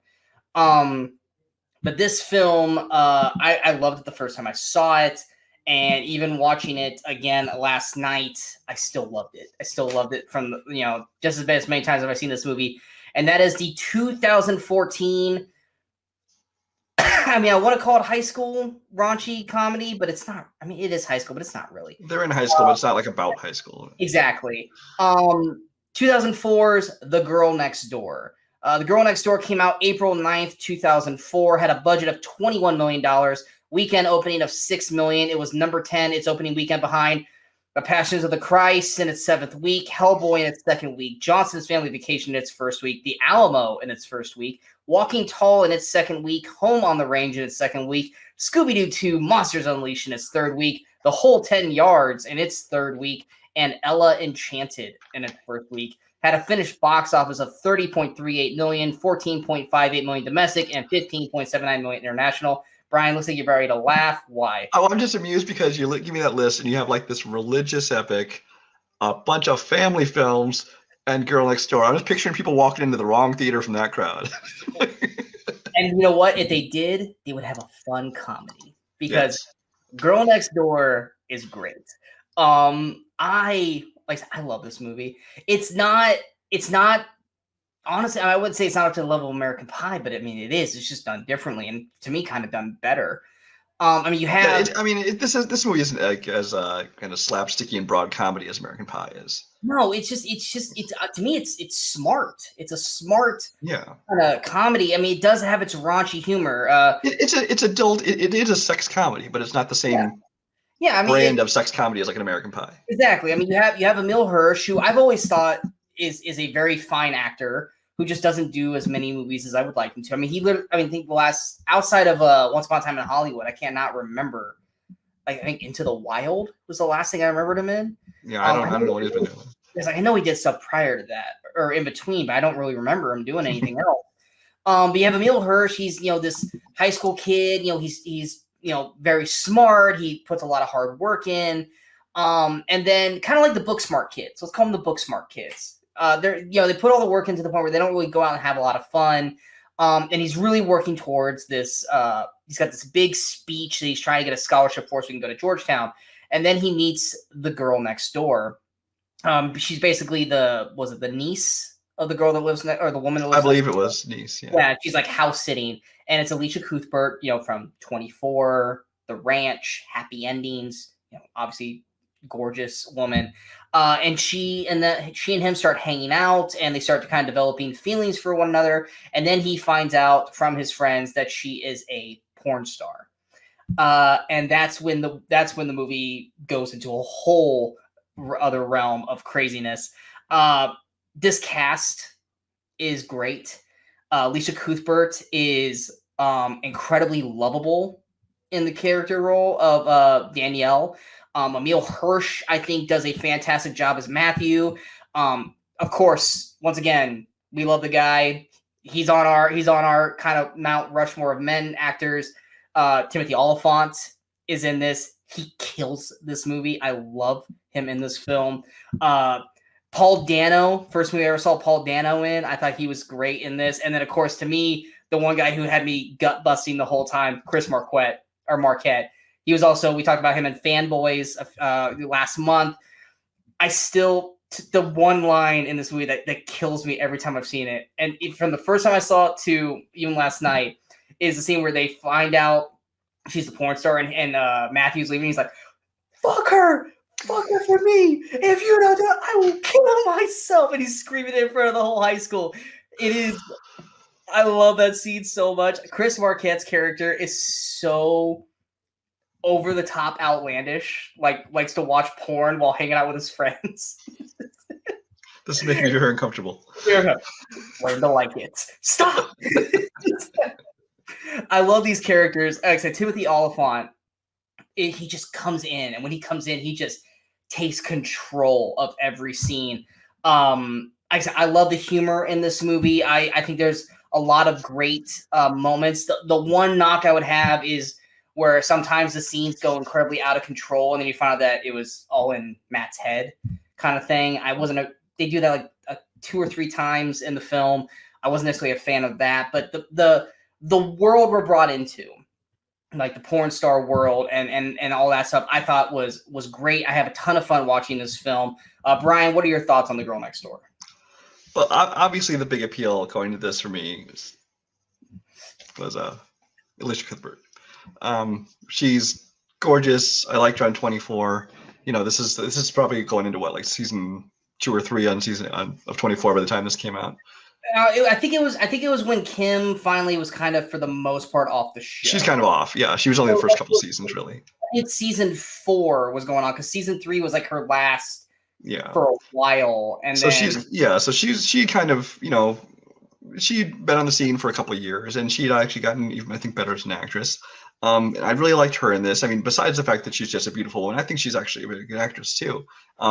But this film, I loved it the first time I saw it. And even watching it again last night, I still loved it. I still loved it from, just as many times have I seen this movie. And that is the 2014... I mean, I want to call it high school raunchy comedy, but it's not. I mean, it is high school, but it's not really. They're in high school, but it's not like about high school. Exactly. 2004's The Girl Next Door. The Girl Next Door came out April 9th, 2004, had a budget of $21 million, weekend opening of $6 million. It was number 10, its opening weekend, behind The Passions of the Christ in its 7th week, Hellboy in its 2nd week, Johnson's Family Vacation in its 1st week, The Alamo in its 1st week, Walking Tall in its 2nd week, Home on the Range in its 2nd week, Scooby-Doo 2, Monsters Unleashed in its 3rd week, The Whole 10 Yards in its 3rd week, and Ella Enchanted in its 1st week. Had a finished box office of $30.38 million, $14.58 million domestic, and $15.79 million international. Brian, looks like you're ready to laugh. Why? Oh, I'm just amused because you give me that list and you have like this religious epic, a bunch of family films, and Girl Next Door. I'm just picturing people walking into the wrong theater from that crowd. And you know what? If they did, they would have a fun comedy, because Girl Next Door is great. I love this movie. It's not honestly, I wouldn't say it's not up to the level of American Pie, but I mean, it is. It's just done differently, and to me, kind of done better. I mean, you have. This movie isn't like as kind of slapsticky and broad comedy as American Pie is. No, it's to me, it's smart. It's a smart kind of comedy. I mean, it does have its raunchy humor. It's adult. It is a sex comedy, but it's not the same. Yeah, I mean, brand of sex comedy as like an American Pie. Exactly. I mean, you have Emile Hurst, who I've always thought is a very fine actor, who just doesn't do as many movies as I would like him to. I mean, I think the last, outside of Once Upon a Time in Hollywood, I cannot remember. Like, I think Into the Wild was the last thing I remembered him in. Yeah, I don't know what he's been doing. Because I know he did stuff prior to that, or in between, but I don't really remember him doing anything else. But you have Emile Hurst. He's this high school kid. He's very smart. He puts a lot of hard work in. And then kind of like the book smart kids. Let's call them the book smart kids. They put all the work into the point where they don't really go out and have a lot of fun. And he's really working towards this. He's got this big speech that he's trying to get a scholarship for so he can go to Georgetown. And then he meets the girl next door. She's basically the niece of the girl that lives or the woman that lives. I believe it was niece. Yeah. Yeah, she's like house sitting, and it's Alicia Cuthbert, from 24, The Ranch, Happy Endings. Obviously gorgeous woman. And she and him start hanging out, and they start to kind of developing feelings for one another. And then he finds out from his friends that she is a porn star. And that's when the movie goes into a whole other realm of craziness. This cast is great. Lisa Cuthbert is incredibly lovable in the character role of Danielle. Emile Hurst, I think, does a fantastic job as Matthew. Of course, once again, we love the guy. He's on our kind of Mount Rushmore of men actors. Timothy Olyphant is in this. He kills this movie. I love him in this film. Paul Dano, first movie I ever saw Paul Dano in. I thought he was great in this. And then, of course, to me, the one guy who had me gut busting the whole time, Chris Marquette. He was also, we talked about him in Fanboys last month. The one line in this movie that kills me every time I've seen it, and from the first time I saw it to even last night, is the scene where they find out she's the porn star and Matthew's leaving. He's like, fuck her for me. If you don't do it, I will kill myself. And he's screaming it in front of the whole high school. I love that scene so much. Chris Marquette's character is so over the top outlandish, likes to watch porn while hanging out with his friends. This is making me very uncomfortable. Learn to like it. Stop! I love these characters. Like I said, Timothy Olyphant, he just comes in, and when he comes in, he just takes control of every scene. I love the humor in this movie. I think there's a lot of great moments. The one knock I would have is where sometimes the scenes go incredibly out of control, and then you find out that it was all in Matt's head, kind of thing. They do that like 2 or 3 times in the film. I wasn't necessarily a fan of that, but the world we're brought into, like the porn star world and all that stuff, I thought was great. I have a ton of fun watching this film. Brian, what are your thoughts on The Girl Next Door? Well, obviously the big appeal going to this for me was Alicia Cuthbert. She's gorgeous. I liked her on 24. This is probably going into what, like season 2 or 3 of 24 by the time this came out. I think it was when Kim finally was kind of, for the most part, off the show. She's kind of off. Yeah, she was only the first couple seasons, really. It's season 4 was going on because season 3 was like her last. Yeah. For a while, and so then she kind of, she'd been on the scene for a couple of years, and she'd actually gotten even, I think, better as an actress. And I really liked her in this. I mean, besides the fact that she's just a beautiful woman, I think she's actually a very good actress too.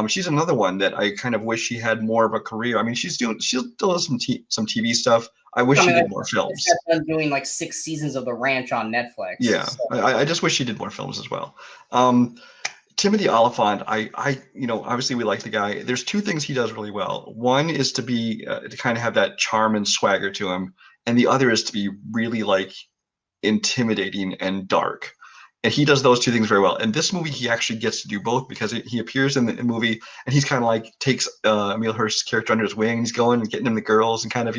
She's another one that I kind of wish she had more of a career. I mean, she still does some TV stuff. I wish she did more films. She's been doing like 6 seasons of The Ranch on Netflix. Yeah, so. I just wish she did more films as well. Timothy Olyphant, obviously we like the guy. There's 2 things he does really well. One is to kind of have that charm and swagger to him, and the other is to be really like intimidating and dark. And he does those 2 things very well. In this movie, he actually gets to do both because he appears in the movie and he's kind of like takes Emile Hurst's character under his wing. And he's going and getting him the girls and kind of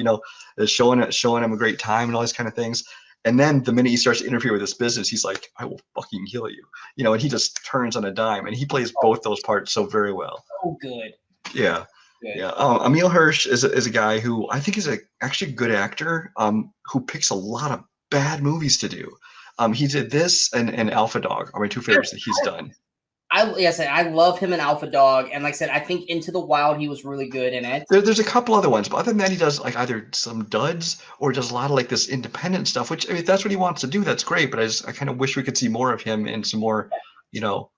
showing him a great time and all these kind of things. And then the minute he starts to interfere with this business, he's like, I will fucking kill you. And he just turns on a dime, and he plays both those parts so very well. Oh, good. Yeah. Good. Yeah. Emile Hurst is a guy who I think is actually a good actor who picks a lot of bad movies to do. He did this and Alpha Dog are my 2 favorites that he's done. I love him in Alpha Dog, and like I said, I think Into the Wild he was really good in it. There's a couple other ones, but other than that, he does like either some duds or does a lot of like this independent stuff. Which, I mean, if that's what he wants to do, that's great. But I kind of wish we could see more of him in some more,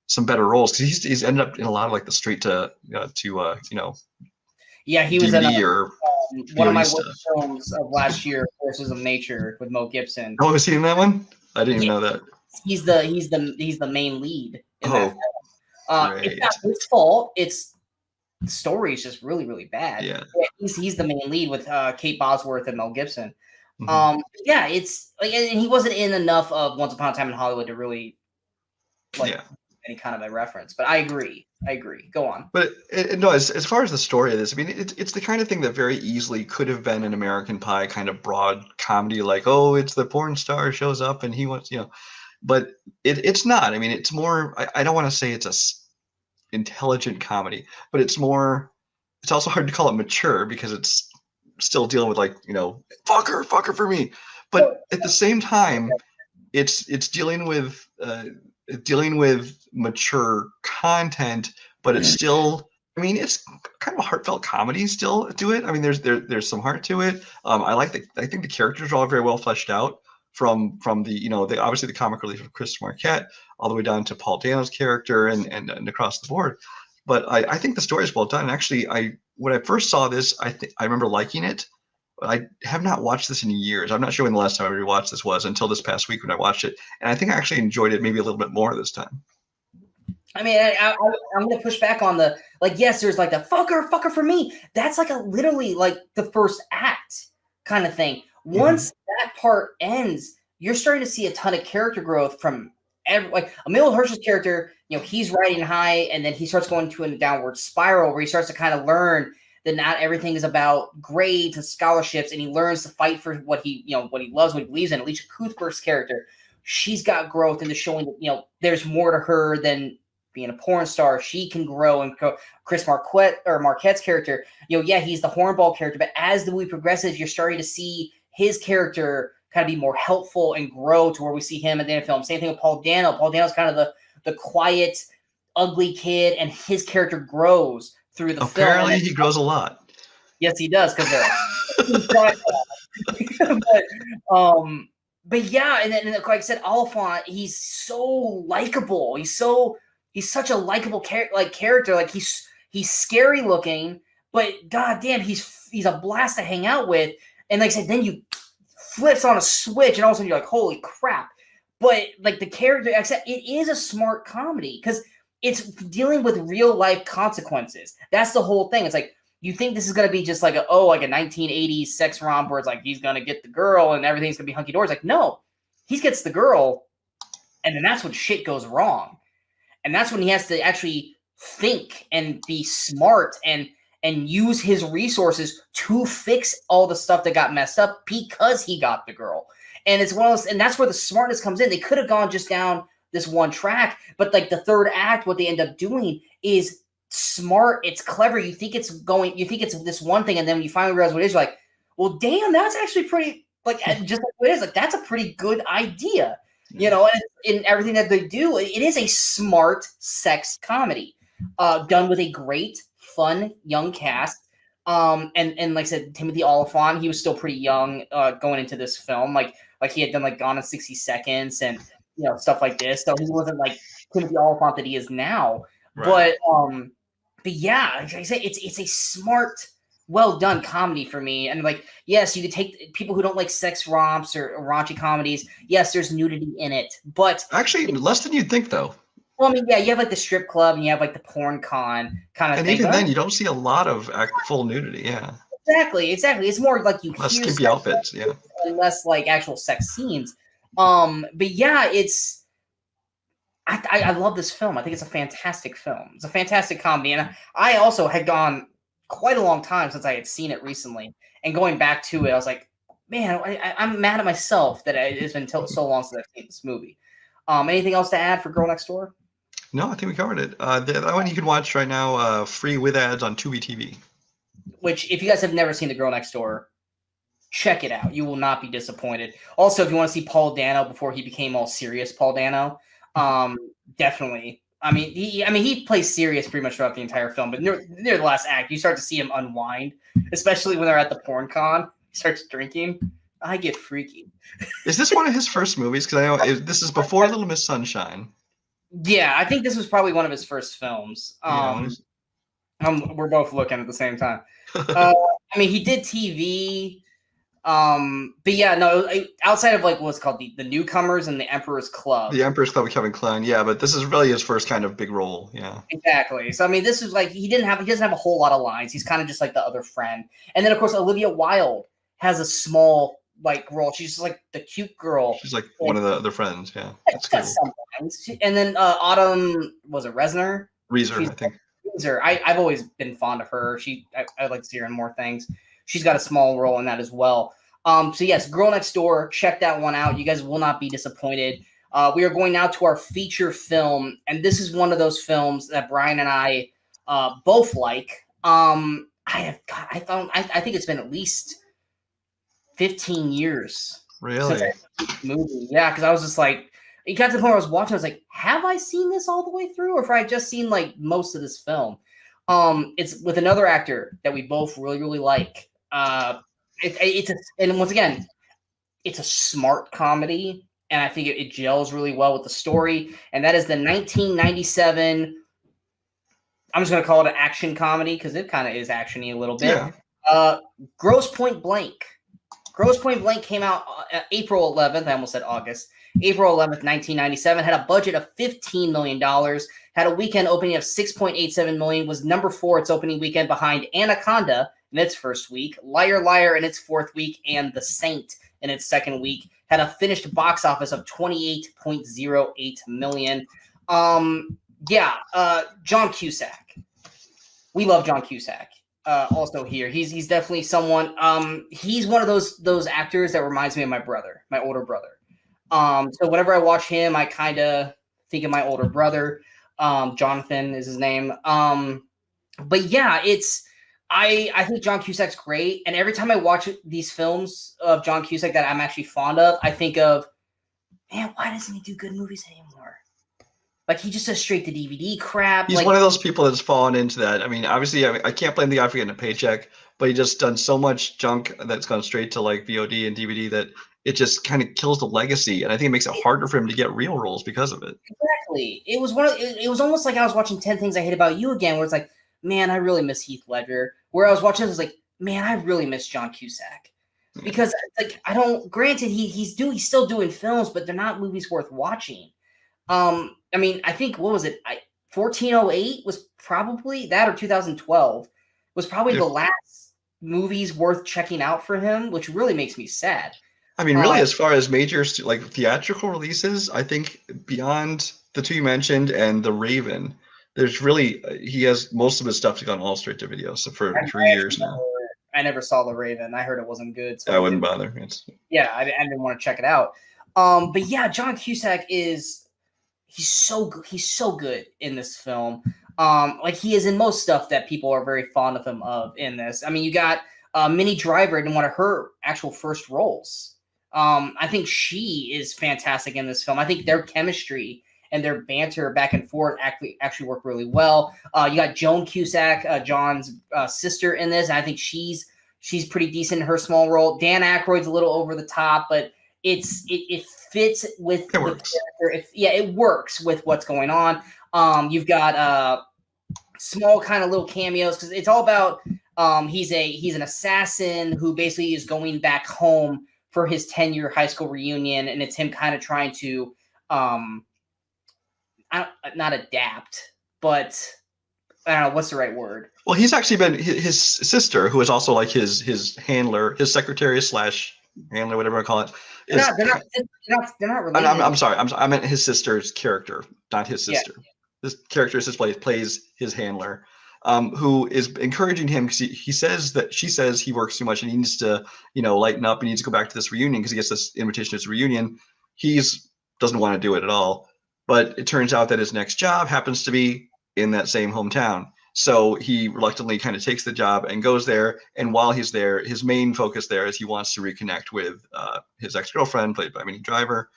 some better roles, because he's ended up in a lot of like the straight to. Yeah, he was DVD in one of my worst films of last year, Forces of Nature, with Mel Gibson. Oh, was he in that one? I didn't even know that. He's the main lead in that film. Great. It's not his fault. It's the story is just really, really bad. Yeah. He's the main lead with Kate Bosworth and Mel Gibson. Mm-hmm. It's like, and he wasn't in enough of Once Upon a Time in Hollywood to really any kind of a reference. But I agree. Go on. But as far as the story of this, I mean, it's the kind of thing that very easily could have been an American Pie kind of broad comedy, like, oh, it's the porn star shows up and he wants, but it's not. I mean, it's more. I don't want to say it's a intelligent comedy, but it's also hard to call it mature because it's still dealing with like, fuck her for me. But at the same time, it's dealing with mature content, but it's still. I mean, it's kind of a heartfelt comedy still to it. I mean, there's some heart to it. I think the characters are all very well fleshed out from the the obviously the comic relief of Chris Marquette all the way down to Paul Dano's character and across the board. But I think the story is well done. And actually, when I first saw this, I remember liking it. But I have not watched this in years. I'm not sure when the last time I rewatched this was until this past week when I watched it, and I think I actually enjoyed it maybe a little bit more this time. I mean, I'm going to push back on the, like, yes, there's like the fucker for me. That's like literally like the first act kind of thing. Once that part ends, you're starting to see a ton of character growth from like Emile Hurst's character. He's riding high, and then he starts going to a downward spiral where he starts to kind of learn that not everything is about grades and scholarships, and he learns to fight for what he loves, what he believes in. Alicia Cuthbert's character, she's got growth into showing that there's more to her than being a porn star. She can grow and grow. Chris Marquette's character, he's the hornball character, but as the movie progresses, you're starting to see his character kind of be more helpful and grow to where we see him at the end of the film. Same thing with Paul Dano. Paul Dano's kind of the quiet, ugly kid, and his character grows through the film. Apparently, he grows a lot. Yes, he does, because but yeah, and then like I said, Oliphant, he's so likable. He's such a likable character. Like he's scary looking, but goddamn, he's a blast to hang out with. And like I said, then you flips on a switch, and all of a sudden you're like, holy crap! But like the character, except it is a smart comedy because it's dealing with real life consequences. That's the whole thing. It's like you think this is gonna be just like a 1980s sex romp where it's like he's gonna get the girl and everything's gonna be hunky dory. It's like no, he gets the girl, and then that's when shit goes wrong. And that's when he has to actually think and be smart and use his resources to fix all the stuff that got messed up because he got the girl. And it's one of those, and that's where the smartness comes in. They could have gone just down this one track, but like the third act, what they end up doing is smart. It's clever. You think it's this one thing, and then when you finally realize what it is, you're like, well, damn, that's actually pretty, like, just like what it is. Like, that's a pretty good idea. And in everything that they do, it is a smart sex comedy, done with a great, fun, young cast. And like I said, Timothy Olyphant, he was still pretty young going into this film. Like he had done like Gone in 60 Seconds and stuff like this. So he wasn't like Timothy Olyphant that he is now. Right. But yeah, like I said, it's a smart, well done comedy for me. And like, yes, you could take people who don't like sex romps or raunchy comedies. Yes, there's nudity in it, but actually less than you'd think though. Well, I mean, yeah, you have like the strip club and you have like the porn con kind of and thing. And even then, you don't see a lot of full nudity. Yeah. Exactly. It's more like you less skimpy outfits. Yeah. And less like actual sex scenes. But yeah, I love this film. I think it's a fantastic film. It's a fantastic comedy, and I also had gone quite a long time since I had seen it recently, and going back to it, I was like, man, I'm mad at myself that it's been so long since I've seen this movie. Anything else to add for Girl Next Door? No, I think we covered it. That one you can watch right now, free with ads on Tubi TV. Which, if you guys have never seen The Girl Next Door, check it out. You will not be disappointed. Also, if you want to see Paul Dano before he became all serious Paul Dano, definitely. I mean, he plays serious pretty much throughout the entire film, but near the last act, you start to see him unwind, especially when they're at the porn con. He starts drinking. I get freaky. Is this one of his first movies? Because I know this is before Little Miss Sunshine. Yeah, I think this was probably one of his first films. We're both looking at the same time. I mean, he did TV. But yeah, no, outside of like what's called the Newcomers and the Emperor's Club. The Emperor's Club with Kevin Kline, yeah, but this is really his first kind of big role, yeah. Exactly. So I mean, this is like he doesn't have a whole lot of lines. He's kind of just like the other friend. And then of course Olivia Wilde has a small like role. She's just like the cute girl. She's like one of the other friends, yeah. That's cool. Sometimes. And then Autumn, was it Reznor? Reeser, I think. Reeser. I've always been fond of her. I'd like to see her in more things. She's got a small role in that as well. So yes, Girl Next Door, check that one out. You guys will not be disappointed. We are going now to our feature film, and this is one of those films that Brian and I both like. I think it's been at least 15 years since Really? I movie. Yeah, because I was just like, it got to the point where I was watching. I was like, have I seen this all the way through, or if I just seen like most of this film? It's with another actor that we both really really like. And once again, it's a smart comedy, and I think it gels really well with the story. And that is the 1997. I'm just going to call it an action comedy because it kind of is actiony a little bit. Yeah. Gross Point Blank. Gross Point Blank came out April 11th. I almost said August. April 11th, 1997. Had a budget of $15 million. Had a weekend opening of $6.87 million. Was number 4 its opening weekend behind Anaconda in its first week, Liar Liar in its 4th week, and The Saint in its 2nd week. Had a finished box office of $28.08 million. John Cusack. We love John Cusack. Also here, he's definitely someone. He's one of those actors that reminds me of my brother, my older brother. So whenever I watch him, I kind of think of my older brother. Jonathan is his name. But yeah, I think John Cusack's great, and every time I watch these films of John Cusack that I'm actually fond of, I think of, man, why doesn't he do good movies anymore? Like, he just does straight to DVD crap. He's one of those people that's fallen into that. I mean, obviously, I can't blame the guy for getting a paycheck, but he just done so much junk that's gone straight to like VOD and DVD that it just kind of kills the legacy. And I think it makes it harder for him to get real roles because of it. Exactly. It was almost like I was watching 10 Things I Hate About You again, where it's like, man, I really miss Heath Ledger. Where I was watching this, I was like, man, I really miss John Cusack. Because like, granted, he's still doing films, but they're not movies worth watching. I mean, I think, what was it? 1408 was probably that, or 2012 was probably the last movies worth checking out for him, which really makes me sad. I mean, really, as far as major like theatrical releases, I think beyond the 2 you mentioned and The Raven, there's really he has most of his stuff gone all straight to video. So for years now. I never saw The Raven. I heard it wasn't good. So I wouldn't bother. I didn't want to check it out. But yeah, John Cusack he's so good in this film. Like he is in most stuff that people are very fond of him in this. I mean, you got Minnie Driver in one of her actual first roles. I think she is fantastic in this film. I think their chemistry and their banter back and forth actually work really well. You got Joan Cusack, John's sister, in this, and I think she's pretty decent in her small role. Dan Aykroyd's a little over the top, but it fits with the character. It works with what's going on. You've got small kind of little cameos because it's all about he's an assassin who basically is going back home for his 10-year high school reunion, and it's him kind of trying to not adapt, but I don't know what's the right word. Well, he's actually been his sister, who is also like his handler, his secretary / handler, whatever I call it. They're not related. I'm sorry. I meant his sister's character, not his sister. Yeah. This character plays his handler, who is encouraging him because she says he works too much and he needs to, lighten up. He needs to go back to this reunion because he gets this invitation to his reunion. Doesn't want to do it at all. But it turns out that his next job happens to be in that same hometown. So he reluctantly kind of takes the job and goes there. And while he's there, his main focus there is he wants to reconnect with his ex-girlfriend, played by Minnie Driver.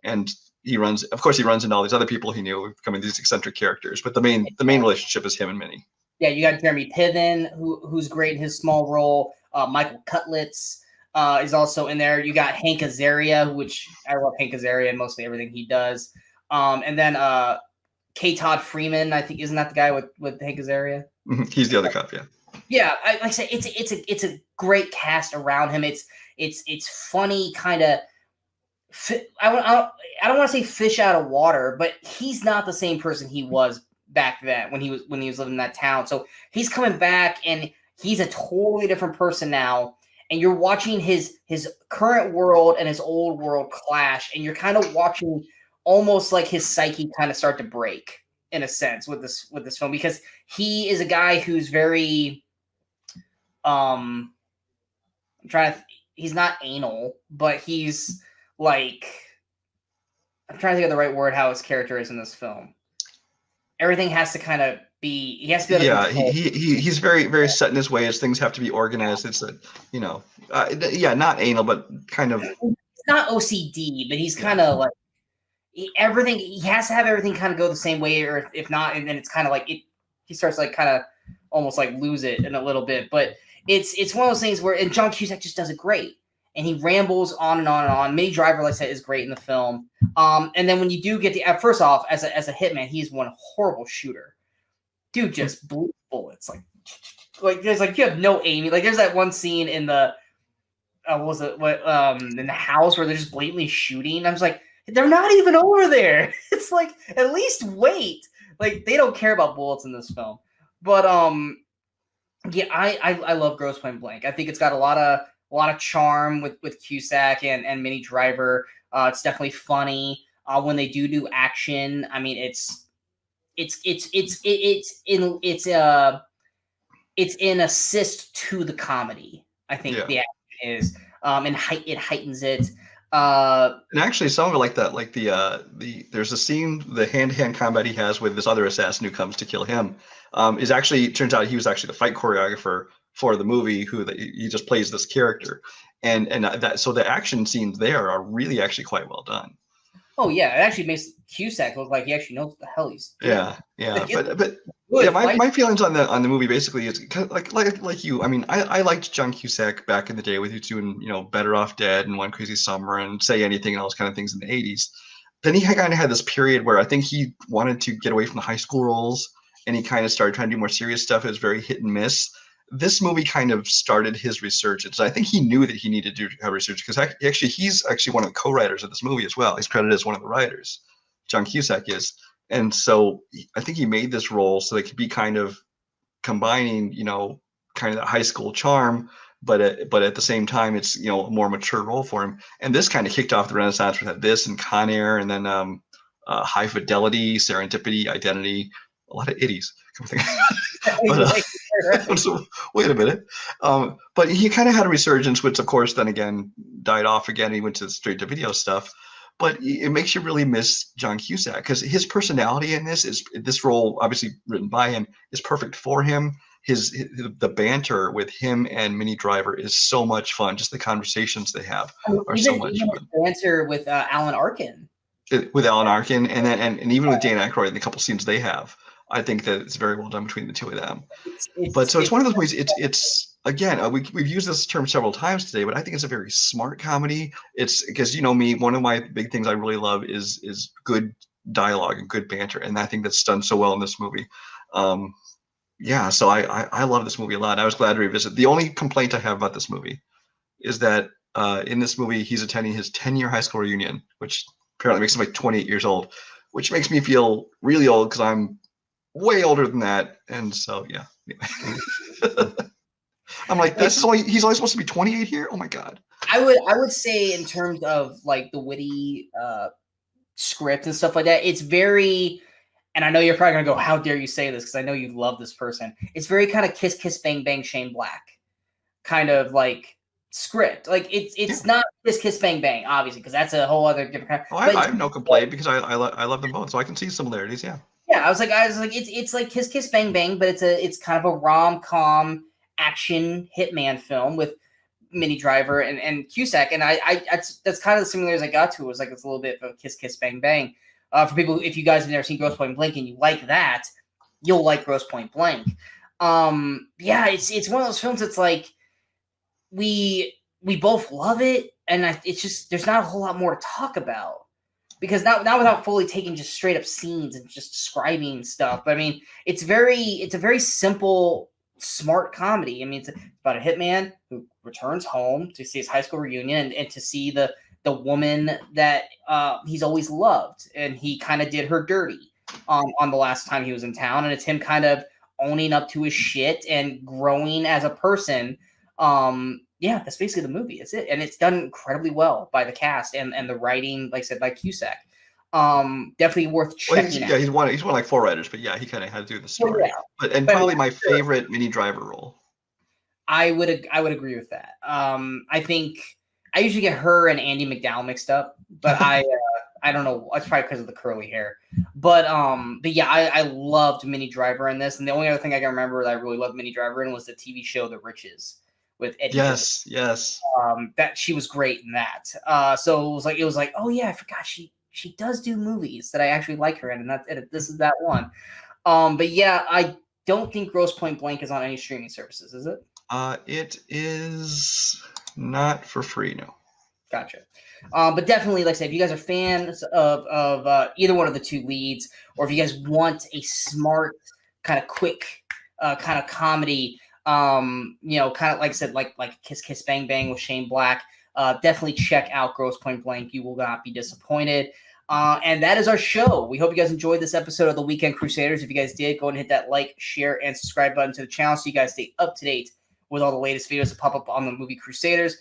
And he runs into all these other people he knew, becoming these eccentric characters. But the main relationship is him and Minnie. Yeah, you got Jeremy Piven, who's great in his small role. Michael Cutlitz is also in there. You got Hank Azaria, which I love Hank Azaria and mostly everything he does. And then K. Todd Freeman, I think, isn't that the guy with Hank Azaria? Mm-hmm. He's the other cop, yeah. Yeah, like I said, it's a great cast around him. It's funny, kind of. I don't want to say fish out of water, but he's not the same person he was back then when he was living in that town. So he's coming back and he's a totally different person now. And you're watching his current world and his old world clash, and you're kind of watching almost like his psyche kind of start to break in a sense with this film, because he is a guy who's very he's not anal, but he's like, I'm trying to think of the right word, how his character is in this film. Everything has to kind of be, he has to be able to control. He's very, very set in his ways. Things have to be organized. It's not anal, but kind of. He's not OCD, but he's kind of like everything. He has to have everything kind of go the same way, or if not, and then it's kind of like it. He starts like kind of almost like lose it in a little bit, but it's one of those things where and John Cusack just does it great, and he rambles on and on and on. Minnie Driver, like I said, is great in the film. And then when you do get the first off as a hitman, he's one horrible shooter. Dude just blew bullets like there's like you have no aiming. Like there's that one scene in the in the house where they're just blatantly shooting. I'm just like, they're not even over there. It's like at least wait. Like they don't care about bullets in this film. But yeah, I love Grosse Pointe Blank. I think it's got a lot of charm with Cusack and Minnie Driver. It's definitely funny. When they do action, I mean it's in assist to the comedy. I think the action is and it heightens it. And actually, some of it like that, like there's a scene, the hand-to-hand combat he has with this other assassin who comes to kill him, is actually turns out he was actually the fight choreographer for the movie. He just plays this character, and that so the action scenes there are really actually quite well done. Oh yeah, it actually makes Cusack look like he actually knows what the hell he's doing. Yeah, but yeah, my feelings on the movie basically is like you. I mean, I liked John Cusack back in the day with you doing Better Off Dead and One Crazy Summer and Say Anything and all those kind of things in the 80s. Then he kind of had this period where I think he wanted to get away from the high school roles and he kind of started trying to do more serious stuff. It was very hit and miss. This movie kind of started his resurgence. I think he knew that he needed to have research because he's actually one of the co-writers of this movie as well. He's credited as one of the writers. John Cusack is. And so I think he made this role so it could be kind of combining, kind of that high school charm, but at the same time, it's, a more mature role for him. And this kind of kicked off the Renaissance with this and Con Air and then High Fidelity, Serendipity, Identity, a lot of itties. So, wait a minute. But he kind of had a resurgence, which of course then again died off again. He went to straight to video stuff. But it makes you really miss John Cusack because his personality in this role, obviously written by him, is perfect for him. The banter with him and Minnie Driver is so much fun. Just the conversations they have are so much fun. The banter with Alan Arkin. With Alan Arkin, and even with Dan Aykroyd in the couple scenes they have, I think that it's very well done between the two of them. It's one of those movies. It's again, we've used this term several times today, but I think it's a very smart comedy. It's because me, one of my big things I really love is good dialogue and good banter, and I think that's done so well in this movie. So I love this movie a lot. I was glad to revisit. The only complaint I have about this movie is that in this movie he's attending his 10-year high school reunion, which apparently makes him like 28 years old, which makes me feel really old because I'm way older than that, and so yeah. I'm like, he's only supposed to be 28 here. Oh my god. I would say in terms of like the witty script and stuff like that, it's very. And I know you're probably gonna go, "How dare you say this?" Because I know you love this person. It's very kind of Kiss Kiss Bang Bang Shane Black kind of like script. Like it's not Kiss Kiss Bang Bang, obviously, because that's a whole other different kind. I have no complaint because I love them both, so I can see similarities. Yeah. Yeah, I was like, it's like Kiss Kiss Bang Bang, but it's kind of a rom-com action hitman film with Minnie Driver and Cusack, and that's kind of the similarities I got to. It was like it's a little bit of Kiss Kiss Bang Bang. For people, if you guys have never seen Grosse Pointe Blank and you like that, you'll like Grosse Pointe Blank. It's one of those films that's like we both love it, and it's just there's not a whole lot more to talk about. Because not without fully taking just straight up scenes and just describing stuff. But I mean, it's a very simple, smart comedy. I mean, it's about a hitman who returns home to see his high school reunion and to see the woman that he's always loved. And he kind of did her dirty on the last time he was in town. And it's him kind of owning up to his shit and growing as a person. That's basically the movie. It's it. And it's done incredibly well by the cast and the writing, like I said, by Cusack. Definitely worth checking out. Yeah, he's won like 4 writers, but yeah, he kind of had to do the story. But probably my favorite Minnie Driver role. I would agree with that. I think I usually get her and Andy McDowell mixed up, but I don't know. It's probably because of the curly hair. But yeah, I loved Minnie Driver in this. And the only other thing I can remember that I really loved Minnie Driver in was the TV show The Riches, with Eddie. Yes. That she was great in that. So it was like, oh yeah, I forgot she does do movies that I actually like her in, and this is that one. But yeah, I don't think Grosse Point Blank is on any streaming services, is it? It is not for free, no. Gotcha. But definitely, like I said, if you guys are fans of either one of the two leads, or if you guys want a smart, kind of quick, kind of comedy, kind of like I said, like Kiss Kiss Bang Bang with Shane Black, definitely check out Grosse Point Blank. You will not be disappointed. And that is our show. We hope you guys enjoyed this episode of the Weekend Crusaders. If you guys did, go ahead and hit that like, share, and subscribe button to the channel so you guys stay up to date with all the latest videos that pop up on the Movie Crusaders.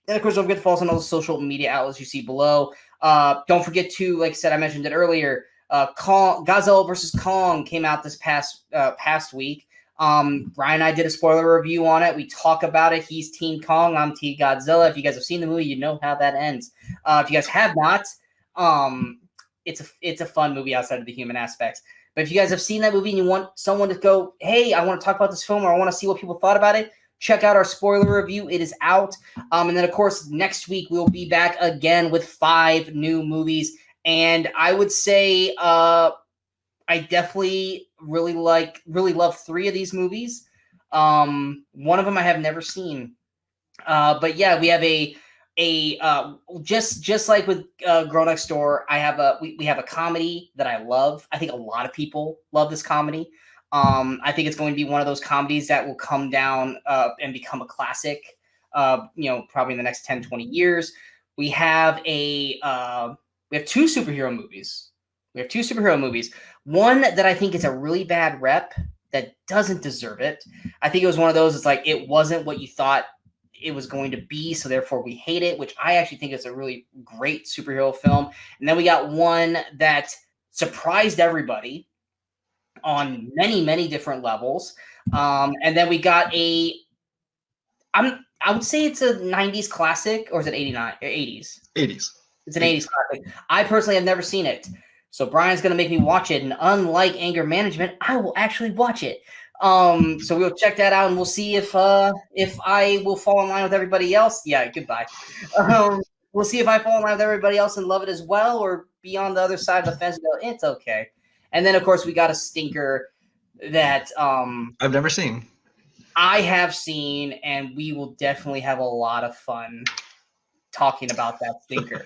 And of course, don't forget to follow us on all the social media outlets you see below. Don't forget to, like I said, I mentioned it earlier, Godzilla vs. Kong came out this past week. Brian and I did a spoiler review on it. We talk about it. He's Team Kong. I'm Team Godzilla. If you guys have seen the movie, you know how that ends. If you guys have not, it's a fun movie outside of the human aspects. But if you guys have seen that movie and you want someone to go, hey, I want to talk about this film, or I want to see what people thought about it, check out our spoiler review. It is out. And then, of course, next week we'll be back again with 5 new movies. And I would say I definitely really love 3 of these movies. One of them I have never seen. But yeah, we have just like with Girl Next Door, we have a comedy that I love. I think a lot of people love this comedy. I think it's going to be one of those comedies that will come down and become a classic, probably in the next 10, 20 years. We have 2 superhero movies. One that I think is a really bad rep that doesn't deserve it. I think it was one of those, it's like, it wasn't what you thought it was going to be, so therefore we hate it, which I actually think is a really great superhero film. And then we got one that surprised everybody on many, many different levels. And then we got I would say it's a 90s classic, or is it 89 or 80s? 80s. It's an 80s classic. I personally have never seen it. So Brian's going to make me watch it. And unlike Anger Management, I will actually watch it. So we'll check that out, and we'll see if I will fall in line with everybody else. Yeah, goodbye. We'll see if I fall in line with everybody else and love it as well, or be on the other side of the fence and go, it's okay. And then, of course, we got a stinker that I've never seen. I have seen, and we will definitely have a lot of fun talking about that stinker.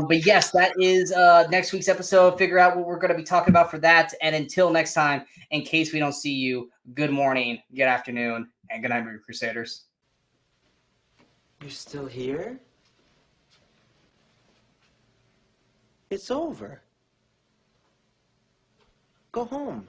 But yes, that is next week's episode. Figure out what we're going to be talking about for that. And until next time, in case we don't see you, good morning, good afternoon, and good night, Movie Crusaders. You're still here? It's over. Go home.